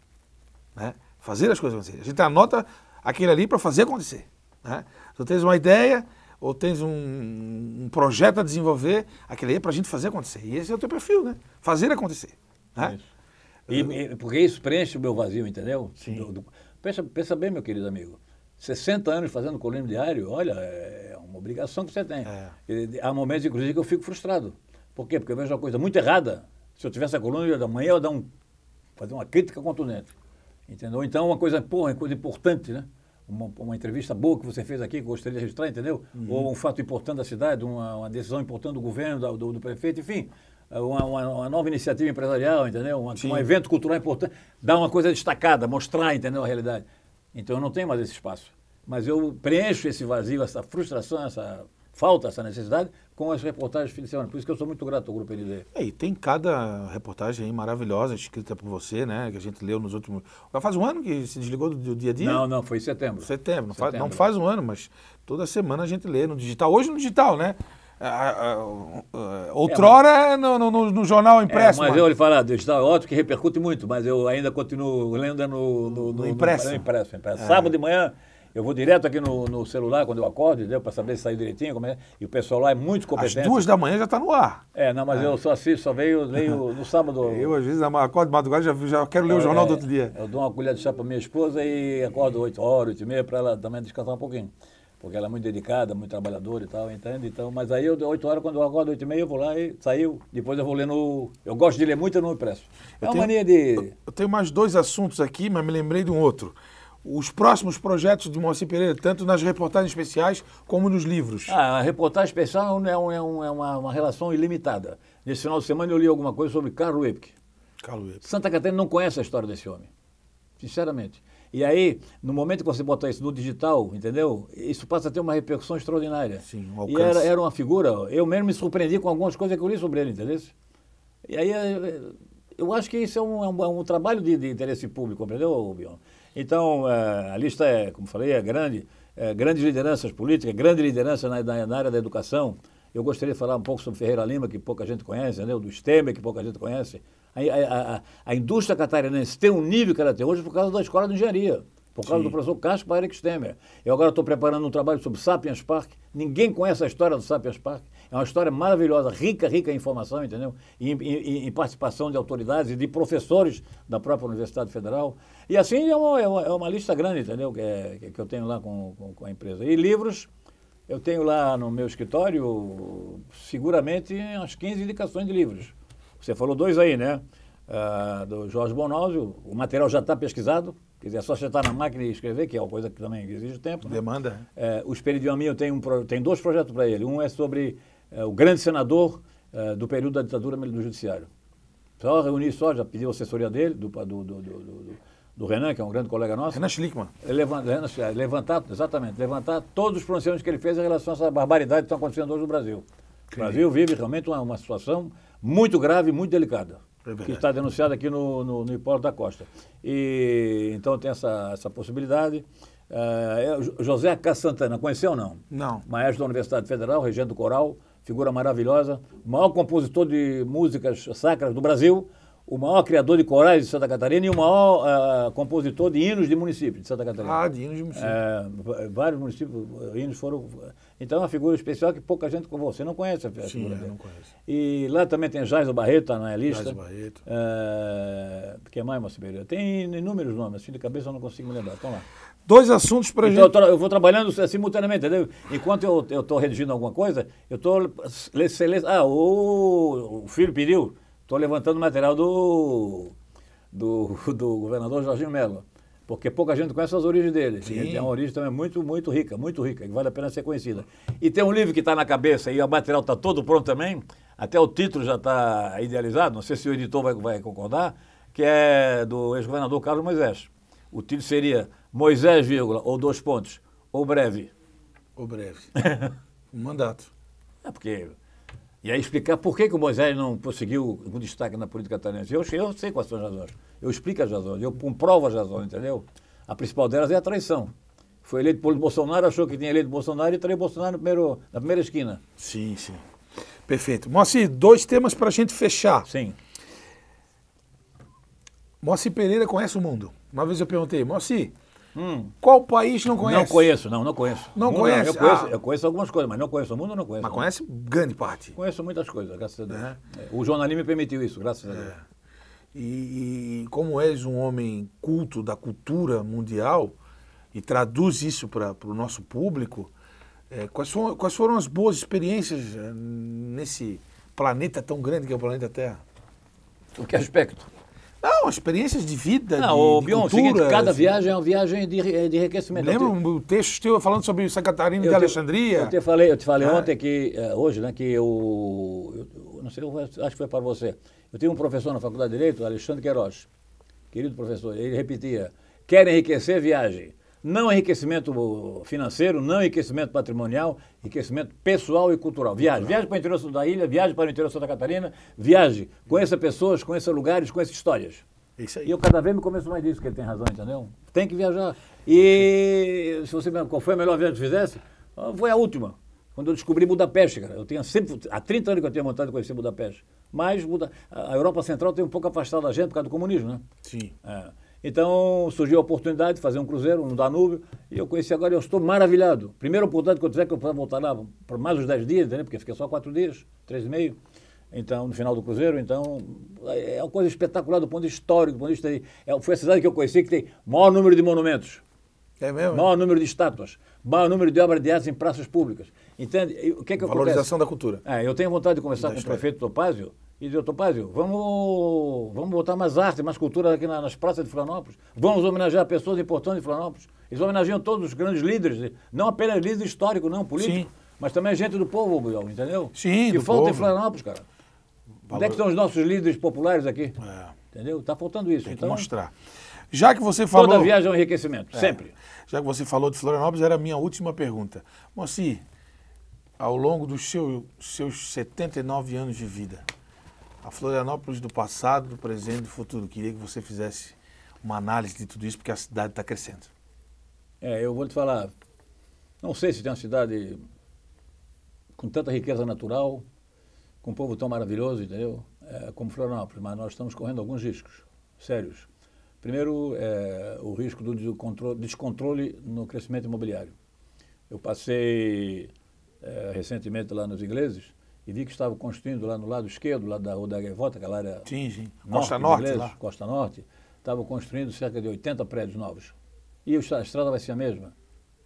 Né? Fazer as coisas acontecerem. A gente anota aquele ali para fazer acontecer. Né? Tu tens uma ideia ou tens um projeto a desenvolver, aquele aí é para a gente fazer acontecer. E esse é o teu perfil, né? Fazer acontecer. Né? Porque isso preenche o meu vazio, entendeu? Sim. Pensa bem, meu querido amigo. 60 anos fazendo coluna diário, olha, é uma obrigação que você tem. Há momentos, inclusive, que eu fico frustrado. Por quê? Porque eu vejo uma coisa muito errada. Se eu tivesse a coluna, eu ia amanhã eu ia fazer uma crítica contundente. Entendeu? Então, uma coisa importante, né? Uma entrevista boa que você fez aqui, que eu gostaria de registrar, entendeu? Ou um fato importante da cidade, uma decisão importante do governo, do prefeito, enfim. Uma nova iniciativa empresarial, entendeu? Um evento cultural importante. Dar uma coisa destacada, mostrar, entendeu, a realidade. Então, eu não tenho mais esse espaço. Mas eu preencho esse vazio, essa frustração, essa falta, essa necessidade, com as reportagens de fim de semana. Por isso que eu sou muito grato ao Grupo ND. E tem cada reportagem aí maravilhosa, escrita por você, né? Que a gente leu nos últimos... Já faz um ano que se desligou do dia a dia? Não, foi em setembro. Setembro. Não faz um ano, mas toda semana a gente lê no digital. Hoje no digital, né? Outrora no jornal impresso. Mas eu lhe falar, digital é ótimo, que repercute muito, mas eu ainda continuo lendo no impresso. impresso. Sábado de manhã, eu vou direto aqui no celular, quando eu acordo, entendeu? Para saber se saiu direitinho, como é. E o pessoal lá é muito competente. Às 2 da manhã já está no ar. Não, mas eu só assisto, leio no sábado. Eu, às vezes, acordo de madrugada e já quero ler o jornal do outro dia. Eu dou uma colher de chá para minha esposa e acordo 8 horas, 8h30, para ela também descansar um pouquinho. Porque ela é muito dedicada, muito trabalhadora e tal, entende? Então, mas aí, 8 horas, quando eu acordo 8h30, eu vou lá e saiu. Depois eu vou ler no... Eu gosto de ler muito no impresso. Mania de... Eu tenho mais 2 assuntos aqui, mas me lembrei de um outro. Os próximos projetos de Moacir Pereira, tanto nas reportagens especiais como nos livros. A reportagem especial é uma relação ilimitada. Nesse final de semana eu li alguma coisa sobre Karl Liebknecht. Santa Catarina não conhece a história desse homem, sinceramente. E aí, no momento que você botar isso no digital, entendeu? Isso passa a ter uma repercussão extraordinária. Sim, um alcance. E era uma figura, eu mesmo me surpreendi com algumas coisas que eu li sobre ele, entendeu? E aí, eu acho que isso é um trabalho de interesse público, entendeu, Bion? Então, a lista como falei, é grande. Grandes lideranças políticas, grande liderança na área da educação. Eu gostaria de falar um pouco sobre Ferreira Lima, que pouca gente conhece, entendeu? Do Stemmer, que pouca gente conhece. A indústria catarinense tem um nível que ela tem hoje por causa da escola de engenharia, por causa do professor Castro para Eric Stemmer. Eu agora estou preparando um trabalho sobre Sapiens Park. Ninguém conhece a história do Sapiens Park. É uma história maravilhosa, rica em informação, entendeu? E em participação de autoridades e de professores da própria Universidade Federal. E assim é uma lista grande, entendeu? Que eu tenho lá com a empresa. E livros, eu tenho lá no meu escritório, seguramente, umas 15 indicações de livros. Você falou 2 aí, né? Do Jorge Bonausio, o material já está pesquisado, quer dizer, é só sentar na máquina e escrever, que é uma coisa que também exige tempo. Né? Demanda. O Esperidion Amin, eu tenho 2 projetos para ele. Um é sobre o grande senador do período da ditadura do judiciário. Só reunir já pedi a assessoria dele, do Renan, que é um grande colega nosso. Renan Schlickman. Levantar todos os pronunciamentos que ele fez em relação a essa barbaridade que está acontecendo hoje no Brasil. O Brasil vive realmente uma situação muito grave, muito delicada, que está denunciada aqui no Hipólito da Costa. E então tem essa possibilidade. José K. Santana, conheceu ou não? Não. Maestro da Universidade Federal, regente do coral, figura maravilhosa, o maior compositor de músicas sacras do Brasil, o maior criador de corais de Santa Catarina e o maior compositor de hinos de município de Santa Catarina. De hinos de município. Vários municípios, hinos foram... Então é uma figura especial que pouca gente como você não conhece a figura dele. Não conheço. E lá também tem Jaiso Barreto, está na lista. Jaiso Barreto. Que mais, Moacir Pereira? Tem inúmeros nomes, assim de cabeça eu não consigo me lembrar. Então lá. 2 assuntos para gente. Eu vou trabalhando simultaneamente, entendeu? Enquanto eu estou redigindo alguma coisa, eu estou... o filho pediu... Estou levantando material do governador Jorginho Melo, porque pouca gente conhece as origens dele. Sim. Ele tem uma origem também muito rica, que vale a pena ser conhecida. E tem um livro que está na cabeça, e o material está todo pronto também, até o título já está idealizado, não sei se o editor vai concordar, que é do ex-governador Carlos Moisés. O título seria Moisés, vírgula, ou dois pontos, ou breve. Ou breve. Um mandato. É porque... E aí explicar por que o Moisés não conseguiu um destaque na política catarinense. Eu sei quais são as razões. Eu explico as razões, eu comprovo as razões, entendeu? A principal delas é a traição. Foi eleito por Bolsonaro, achou que tinha eleito Bolsonaro e traiu Bolsonaro na primeira esquina. Sim, sim. Perfeito. Moacir, 2 temas para a gente fechar. Sim. Moacir Pereira conhece o mundo. Uma vez eu perguntei, Moacir, qual país não conhece? Não conheço. Não conheço. Não conhece? Eu conheço algumas coisas, mas não conheço o mundo, não conheço. Mas conhece grande parte. Conheço muitas coisas, graças a Deus. O jornalismo me permitiu isso, graças a Deus. E como és um homem culto da cultura mundial e traduz isso para o nosso público, quais foram as boas experiências nesse planeta tão grande que é o planeta Terra? Em que aspecto? Não, experiências de vida, Não, de Bion, cultura. O seguinte, cada viagem é uma viagem de enriquecimento. Lembra um texto teu falando sobre Santa Catarina de Alexandria? Eu te falei ontem que, hoje, né, que eu não sei, acho que foi para você. Eu tenho um professor na Faculdade de Direito, Alexandre Queiroz, querido professor, ele repetia, quer enriquecer, viagem. Não enriquecimento financeiro, não enriquecimento patrimonial, enriquecimento pessoal e cultural. Viagem para o interior da ilha, viagem para o interior de Santa Catarina, viagem, conheça pessoas, conheça lugares, conheça histórias. Isso aí. E eu cada vez me convenço mais disso, que ele tem razão, entendeu? Tem que viajar. E se você me qual foi a melhor viagem que fizesse? Foi a última. Quando eu descobri Budapeste, cara. Há 30 anos que eu tenho vontade de conhecer Budapeste. Mas a Europa Central tem um pouco afastado da gente por causa do comunismo, né? Sim. Então surgiu a oportunidade de fazer um cruzeiro no Danúbio e eu conheci agora e eu estou maravilhado. Primeira oportunidade que eu tiver que eu possa voltar lá por mais uns 10 dias, entendeu? Porque fiquei só 4 dias, 3,5. Então, no final do cruzeiro, então, é uma coisa espetacular do ponto de vista histórico, do ponto de vista foi a cidade que eu conheci que tem maior número de monumentos. É mesmo? Maior número de estátuas, maior número de obras de arte em praças públicas. Entende? O que é que Valorização da cultura. Eu tenho vontade de conversar com o prefeito Topázio e dizer, Topázio, vamos botar mais arte, mais cultura aqui nas praças de Florianópolis. Vamos homenagear pessoas importantes de Florianópolis. Eles homenageiam todos os grandes líderes, não apenas líderes históricos, não, políticos, mas também gente do povo, entendeu? Sim, que do falta povo. em Florianópolis, cara. Onde é que estão os nossos líderes populares aqui? Entendeu? Está faltando isso. Tem que então, mostrar. Já que você falou... Toda viagem é um enriquecimento, sempre. Já que você falou de Florianópolis, era a minha última pergunta. Moacir, ao longo dos seus 79 anos de vida, a Florianópolis do passado, do presente e do futuro, queria que você fizesse uma análise de tudo isso, porque a cidade está crescendo. Eu vou te falar, não sei se tem uma cidade com tanta riqueza natural, com um povo tão maravilhoso, entendeu? Como Florianópolis, mas nós estamos correndo alguns riscos sérios. Primeiro, o risco do descontrole no crescimento imobiliário. Eu passei recentemente lá nos ingleses e vi que estavam construindo lá no lado esquerdo, lá da Rua da Gaivota, aquela área... Sim. Costa Norte, lá. Costa Norte, estavam construindo cerca de 80 prédios novos. E a estrada vai ser a mesma,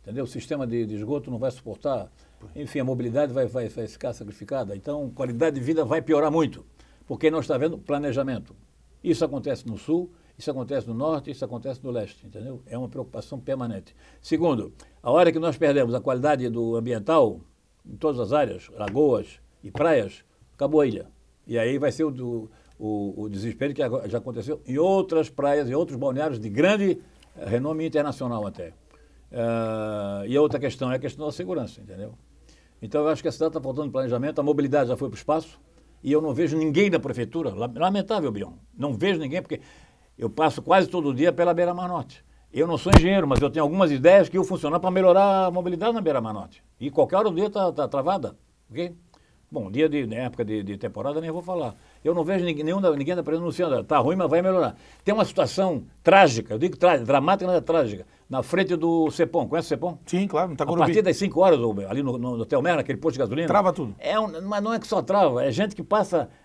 entendeu? O sistema de esgoto não vai suportar, enfim, a mobilidade vai ficar sacrificada. Então, a qualidade de vida vai piorar muito, porque não está havendo planejamento. Isso acontece no sul, isso acontece no norte, isso acontece no leste, entendeu? É uma preocupação permanente. Segundo, a hora que nós perdemos a qualidade do ambiental, em todas as áreas, lagoas e praias, acabou a ilha. E aí vai ser o desespero que já aconteceu em outras praias, em outros balneários de grande renome internacional até. E a outra questão é a questão da segurança, entendeu? Então eu acho que a cidade está faltando planejamento, a mobilidade já foi para o espaço e eu não vejo ninguém da prefeitura, lamentável, Bion, não vejo ninguém porque eu passo quase todo dia pela Beira-Mar Norte. Eu não sou engenheiro, mas eu tenho algumas ideias que iam funcionar para melhorar a mobilidade na Beira-Mar Norte. E qualquer hora do dia está travada, ok? Bom, na época de temporada nem vou falar. Eu não vejo ninguém da prefeitura anunciando, está ruim, mas vai melhorar. Tem uma situação trágica, eu digo dramática, não é trágica, na frente do Cepom. Conhece o Cepom? Sim, claro, no A Tacurubi. partir das 5 horas, ali no Hotel Mer, naquele posto de gasolina. Trava tudo. Mas não é que só trava, é gente que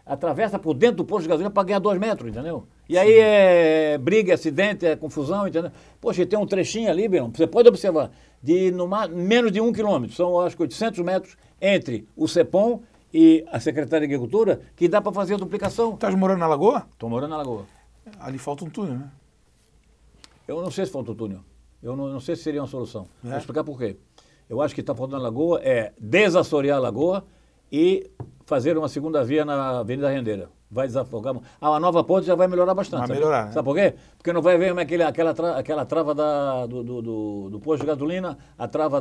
atravessa por dentro do posto de gasolina para ganhar 2 metros, entendeu? E aí é briga, é acidente, é confusão, entendeu? Poxa, tem um trechinho ali, Bion, você pode observar, de menos de 1 quilômetro, são acho que 800 metros entre o Cepom e a Secretaria de Agricultura, que dá para fazer a duplicação. Estás morando na Lagoa? Estou morando na Lagoa. Ali falta um túnel, né? Eu não sei se falta o túnel. Eu não sei se seria uma solução. Vou explicar por quê. Eu acho que está faltando a Lagoa é desassorear a Lagoa e fazer uma segunda via na Avenida Rendeira. Vai desafogar. A nova ponte já vai melhorar bastante. Vai melhorar, né? Sabe por quê? Porque não vai ver aquela trava do posto de gasolina, a trava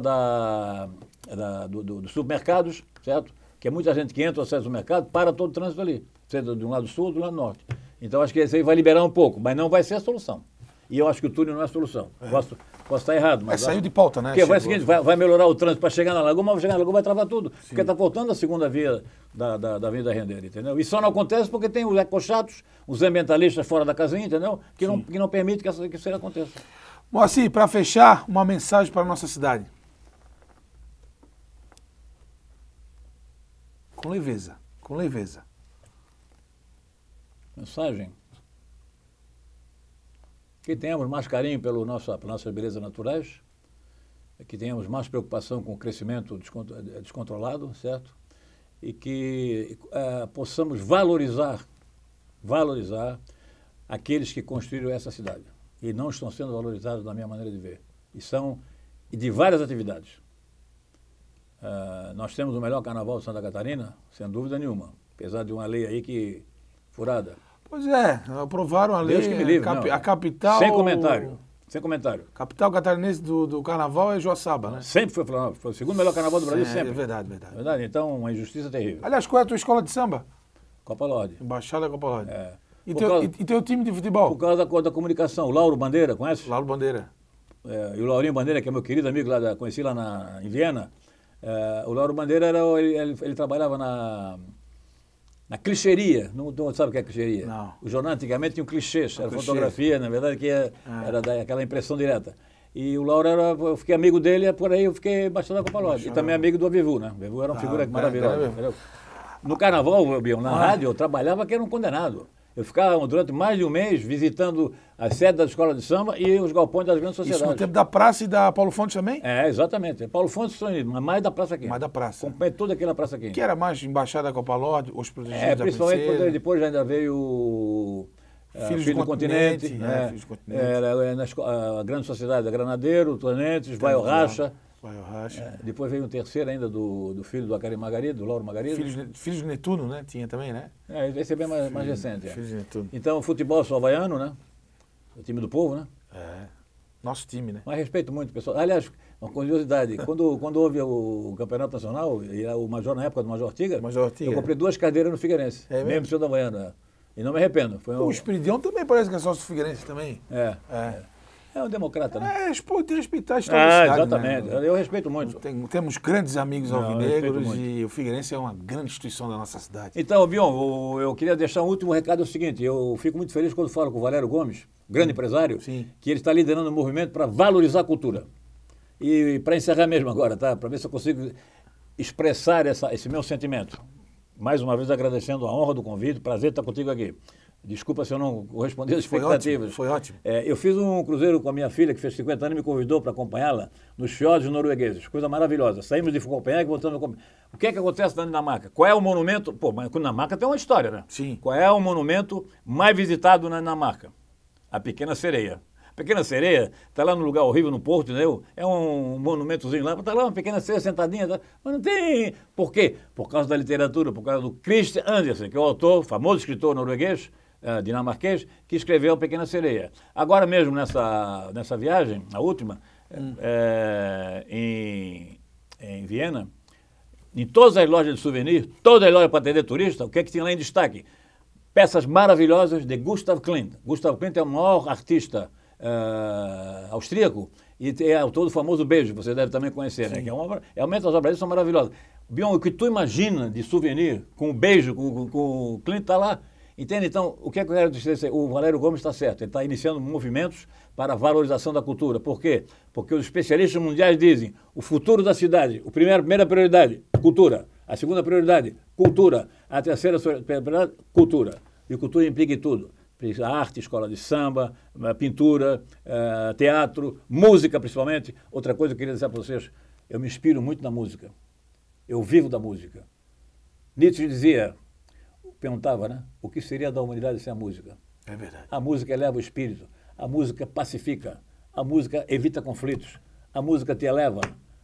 dos supermercados, certo? Que é muita gente que entra ou sai do mercado, para todo o trânsito ali. Seja de um lado sul ou do lado norte. Então acho que isso aí vai liberar um pouco, mas não vai ser a solução. E eu acho que o túnel não é a solução. Posso estar errado. Mas saiu de pauta, né? Porque vai o seguinte, vai melhorar o trânsito para chegar na Lagoa, mas chegar na Lagoa vai travar tudo. Sim. Porque está faltando a segunda via da Avenida Rendeira, entendeu? E só não acontece porque tem os ecochatos, os ambientalistas fora da casinha, entendeu? Que não permite que isso aconteça. Moacir, para fechar, uma mensagem para a nossa cidade. Com leveza, com leveza. Mensagem? Que tenhamos mais carinho pelas nossas belezas naturais, que tenhamos mais preocupação com o crescimento descontrolado, certo? E que possamos valorizar aqueles que construíram essa cidade e não estão sendo valorizados da minha maneira de ver. E de várias atividades. Nós temos o melhor carnaval de Santa Catarina, sem dúvida nenhuma, apesar de uma lei aí que furada. Pois é, aprovaram a lei, Deus que me livre, a capital... Sem comentário, sem comentário. Capital catarinense do carnaval é Joaçaba, né? Sempre foi o segundo melhor carnaval do Brasil, sempre. É verdade. Verdade, então uma injustiça terrível. Aliás, qual é a tua escola de samba? Copa Lorde. Embaixada Copa Lorde. É. E teu time de futebol? Por causa da comunicação. O Lauro Bandeira, conhece? Lauro Bandeira. E o Laurinho Bandeira, que é meu querido amigo, conheci lá em Viena. O Lauro Bandeira, ele trabalhava na clichêria. Não sabe o que é clichêria? Não. O jornal antigamente tinha um clichês, era fotografia, na verdade, que era daquela impressão direta. E o Lauro eu fiquei amigo dele, por aí eu fiquei embaixador da Copa Lorde. E também amigo do Avivu, né? O Avivu era uma figura maravilhosa. Entendeu? No carnaval, Bion, na rádio, eu trabalhava que era um condenado. Eu ficava durante mais de um mês visitando a sede da escola de samba e os galpões das grandes sociedades. Isso no tempo da praça e da Paulo Fontes também? Exatamente. Paulo Fontes, mas mais da Praça Quente. Mais da praça. Acompanhei toda aquela Praça Quente. Que era mais embaixada da Copa Lorde, os protegidos da principalmente Princesa. quando depois ainda veio Filhos do Continente. Filhos do Continente. A grande sociedade da Granadeiro, Tonentes, Vai o Racha. Depois veio um terceiro ainda do filho do Acari Margarido, do Lauro Margarido. Filhos de Netuno, né? Tinha também, né? Esse é bem mais recente. Filhos de Netuno. Então, o futebol sul-havaiano, né? O time do povo, né? Nosso time, né? Mas respeito muito o pessoal. Aliás, uma curiosidade, quando houve o Campeonato Nacional, e o Major, na época do Major Ortiga, eu comprei 2 cadeiras no Figueirense, mesmo sendo havaiano. E não me arrependo. O Espiridião também parece que é sócio do Figueirense também. É um democrata, né? Tem que respeitar a história da cidade, exatamente. Né? Eu respeito muito. Temos grandes amigos alvinegros e o Figueirense é uma grande instituição da nossa cidade. Então, Bion, eu queria deixar um último recado, é o seguinte, eu fico muito feliz quando falo com o Valério Gomes, grande empresário, que ele está liderando um movimento para valorizar a cultura. E para encerrar mesmo agora, tá? Para ver se eu consigo expressar esse meu sentimento. Mais uma vez agradecendo a honra do convite, prazer estar contigo aqui. Desculpa se eu não correspondi às expectativas. Foi ótimo. Eu fiz um cruzeiro com a minha filha, que fez 50 anos, e me convidou para acompanhá-la nos fiordes noruegueses. Coisa maravilhosa. Saímos de Copenhague e voltamos a Copenhague. O que é que acontece na Dinamarca? Qual é o monumento... Pô, mas a Dinamarca tem uma história, né? Sim. Qual é o monumento mais visitado na Dinamarca? A Pequena Sereia. A Pequena Sereia está lá num lugar horrível, no Porto, entendeu? É um monumentozinho lá, está lá uma pequena sereia sentadinha, tá? Mas não tem... Por quê? Por causa da literatura, por causa do Christian Andersen, que é o autor, famoso escritor norueguês, dinamarquês, que escreveu A Pequena Sereia. Agora mesmo, nessa viagem, a última, em Viena, em todas as lojas de souvenir, todas as lojas para atender turista, o que é que tinha lá em destaque? Peças maravilhosas de Gustav Klimt. Gustav Klimt é o maior artista austríaco e é autor do famoso Beijo, você deve também conhecer, né? Que realmente as obras dele são maravilosas. Bion, o que tu imagina de souvenir com o Beijo, com o Klimt, está lá. Entende? Então, o que é que eu quero dizer? O Valério Gomes está certo, ele está iniciando movimentos para a valorização da cultura. Por quê? Porque os especialistas mundiais dizem o futuro da cidade, a primeira prioridade, cultura. A segunda prioridade, cultura. A terceira prioridade, cultura. E cultura implica em tudo. Arte, escola de samba, pintura, teatro, música principalmente. Outra coisa que eu queria dizer para vocês, eu me inspiro muito na música. Eu vivo da música. Nietzsche perguntava, né? O que seria da humanidade sem a música? É verdade. A música eleva o espírito. A música pacifica, a música evita conflitos, a música te eleva,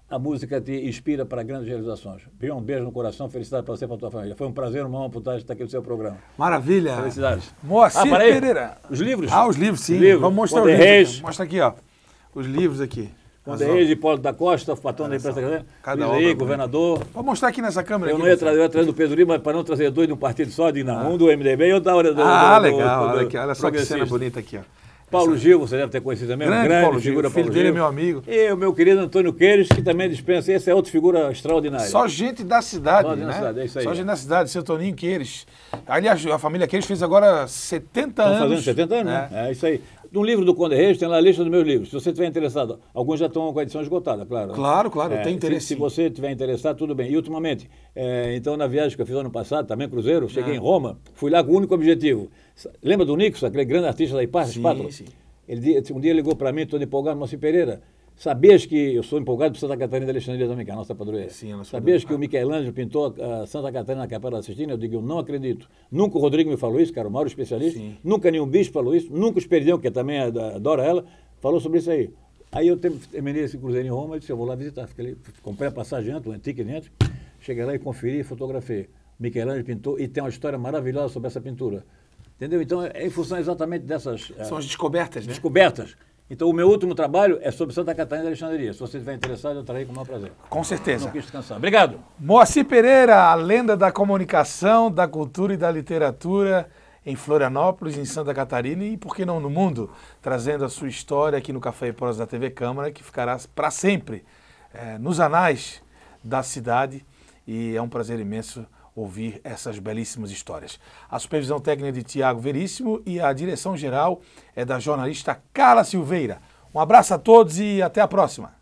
a música te inspira para grandes realizações. Um beijo no coração, felicidade para você e para a tua família. Foi um prazer, uma honra por estar aqui no seu programa. Maravilha. Felicidades. Moacir Pereira. Os livros? Os livros, sim. Vamos mostrar os livros. Mostra aqui, ó. Os livros aqui. Conde Reis, Hipólito da Costa, patrão da imprensa, cada aí, governador. Vou mostrar aqui nessa câmera. Eu ia trazer do Pedro Lima para não trazer dois de um partido só, de um do MDB e outro da hora do legal. Olha só que cena bonita aqui, ó. Paulo Gil, você deve ter conhecido também, grande Paulo figura. Gil, filho dele é meu amigo. E o meu querido Antônio Queires, que também dispensa, esse é outra figura extraordinária. Só gente da cidade, Só gente da cidade, é isso aí. Só gente da cidade, seu Toninho Queires. Aliás, a família Queires fez agora 70 anos. Estão fazendo 70 anos, né? É isso aí. No livro do Conde Reis tem lá a lista dos meus livros. Se você estiver interessado, alguns já estão com a edição esgotada, claro. Claro, eu tenho interesse. Se você estiver interessado, tudo bem. E ultimamente, então na viagem que eu fiz ano passado, também cruzeiro, cheguei em Roma, fui lá com o único objetivo. Lembra do Nixon, aquele grande artista da Espátula? Sim. Um dia ligou para mim, todo empolgado, Moacir Pereira, sabias que eu sou empolgado por Santa Catarina da Alexandria também, que é a nossa padroeira? Sim, a nossa sabias que o Michelangelo pintou a Santa Catarina na Capela Sistina? Eu digo, eu não acredito. Nunca o Rodrigo me falou isso, cara, o maior especialista. Sim. Nunca nenhum bispo falou isso. Nunca o Esperidião, que também adora ela, falou sobre isso aí. Aí eu terminei esse cruzeiro em Roma e disse, eu vou lá visitar. Fiquei ali, comprei a passagem antes, um antigo dentro, cheguei lá e conferi e fotografei. Michelangelo pintou e tem uma história maravilhosa sobre essa pintura. Entendeu? Então, é em função exatamente dessas... São as descobertas, né? Descobertas. Então, o meu último trabalho é sobre Santa Catarina da Alexandria. Se você estiver interessado, eu trarei com o maior prazer. Com certeza. Não quis descansar. Obrigado. Moacir Pereira, a lenda da comunicação, da cultura e da literatura em Florianópolis, em Santa Catarina e, por que não, no mundo, trazendo a sua história aqui no Café e Prosa da TV Câmara, que ficará para sempre nos anais da cidade, e é um prazer imenso ouvir essas belíssimas histórias. A supervisão técnica de Tiago Veríssimo e a direção geral é da jornalista Carla Silveira. Um abraço a todos e até a próxima.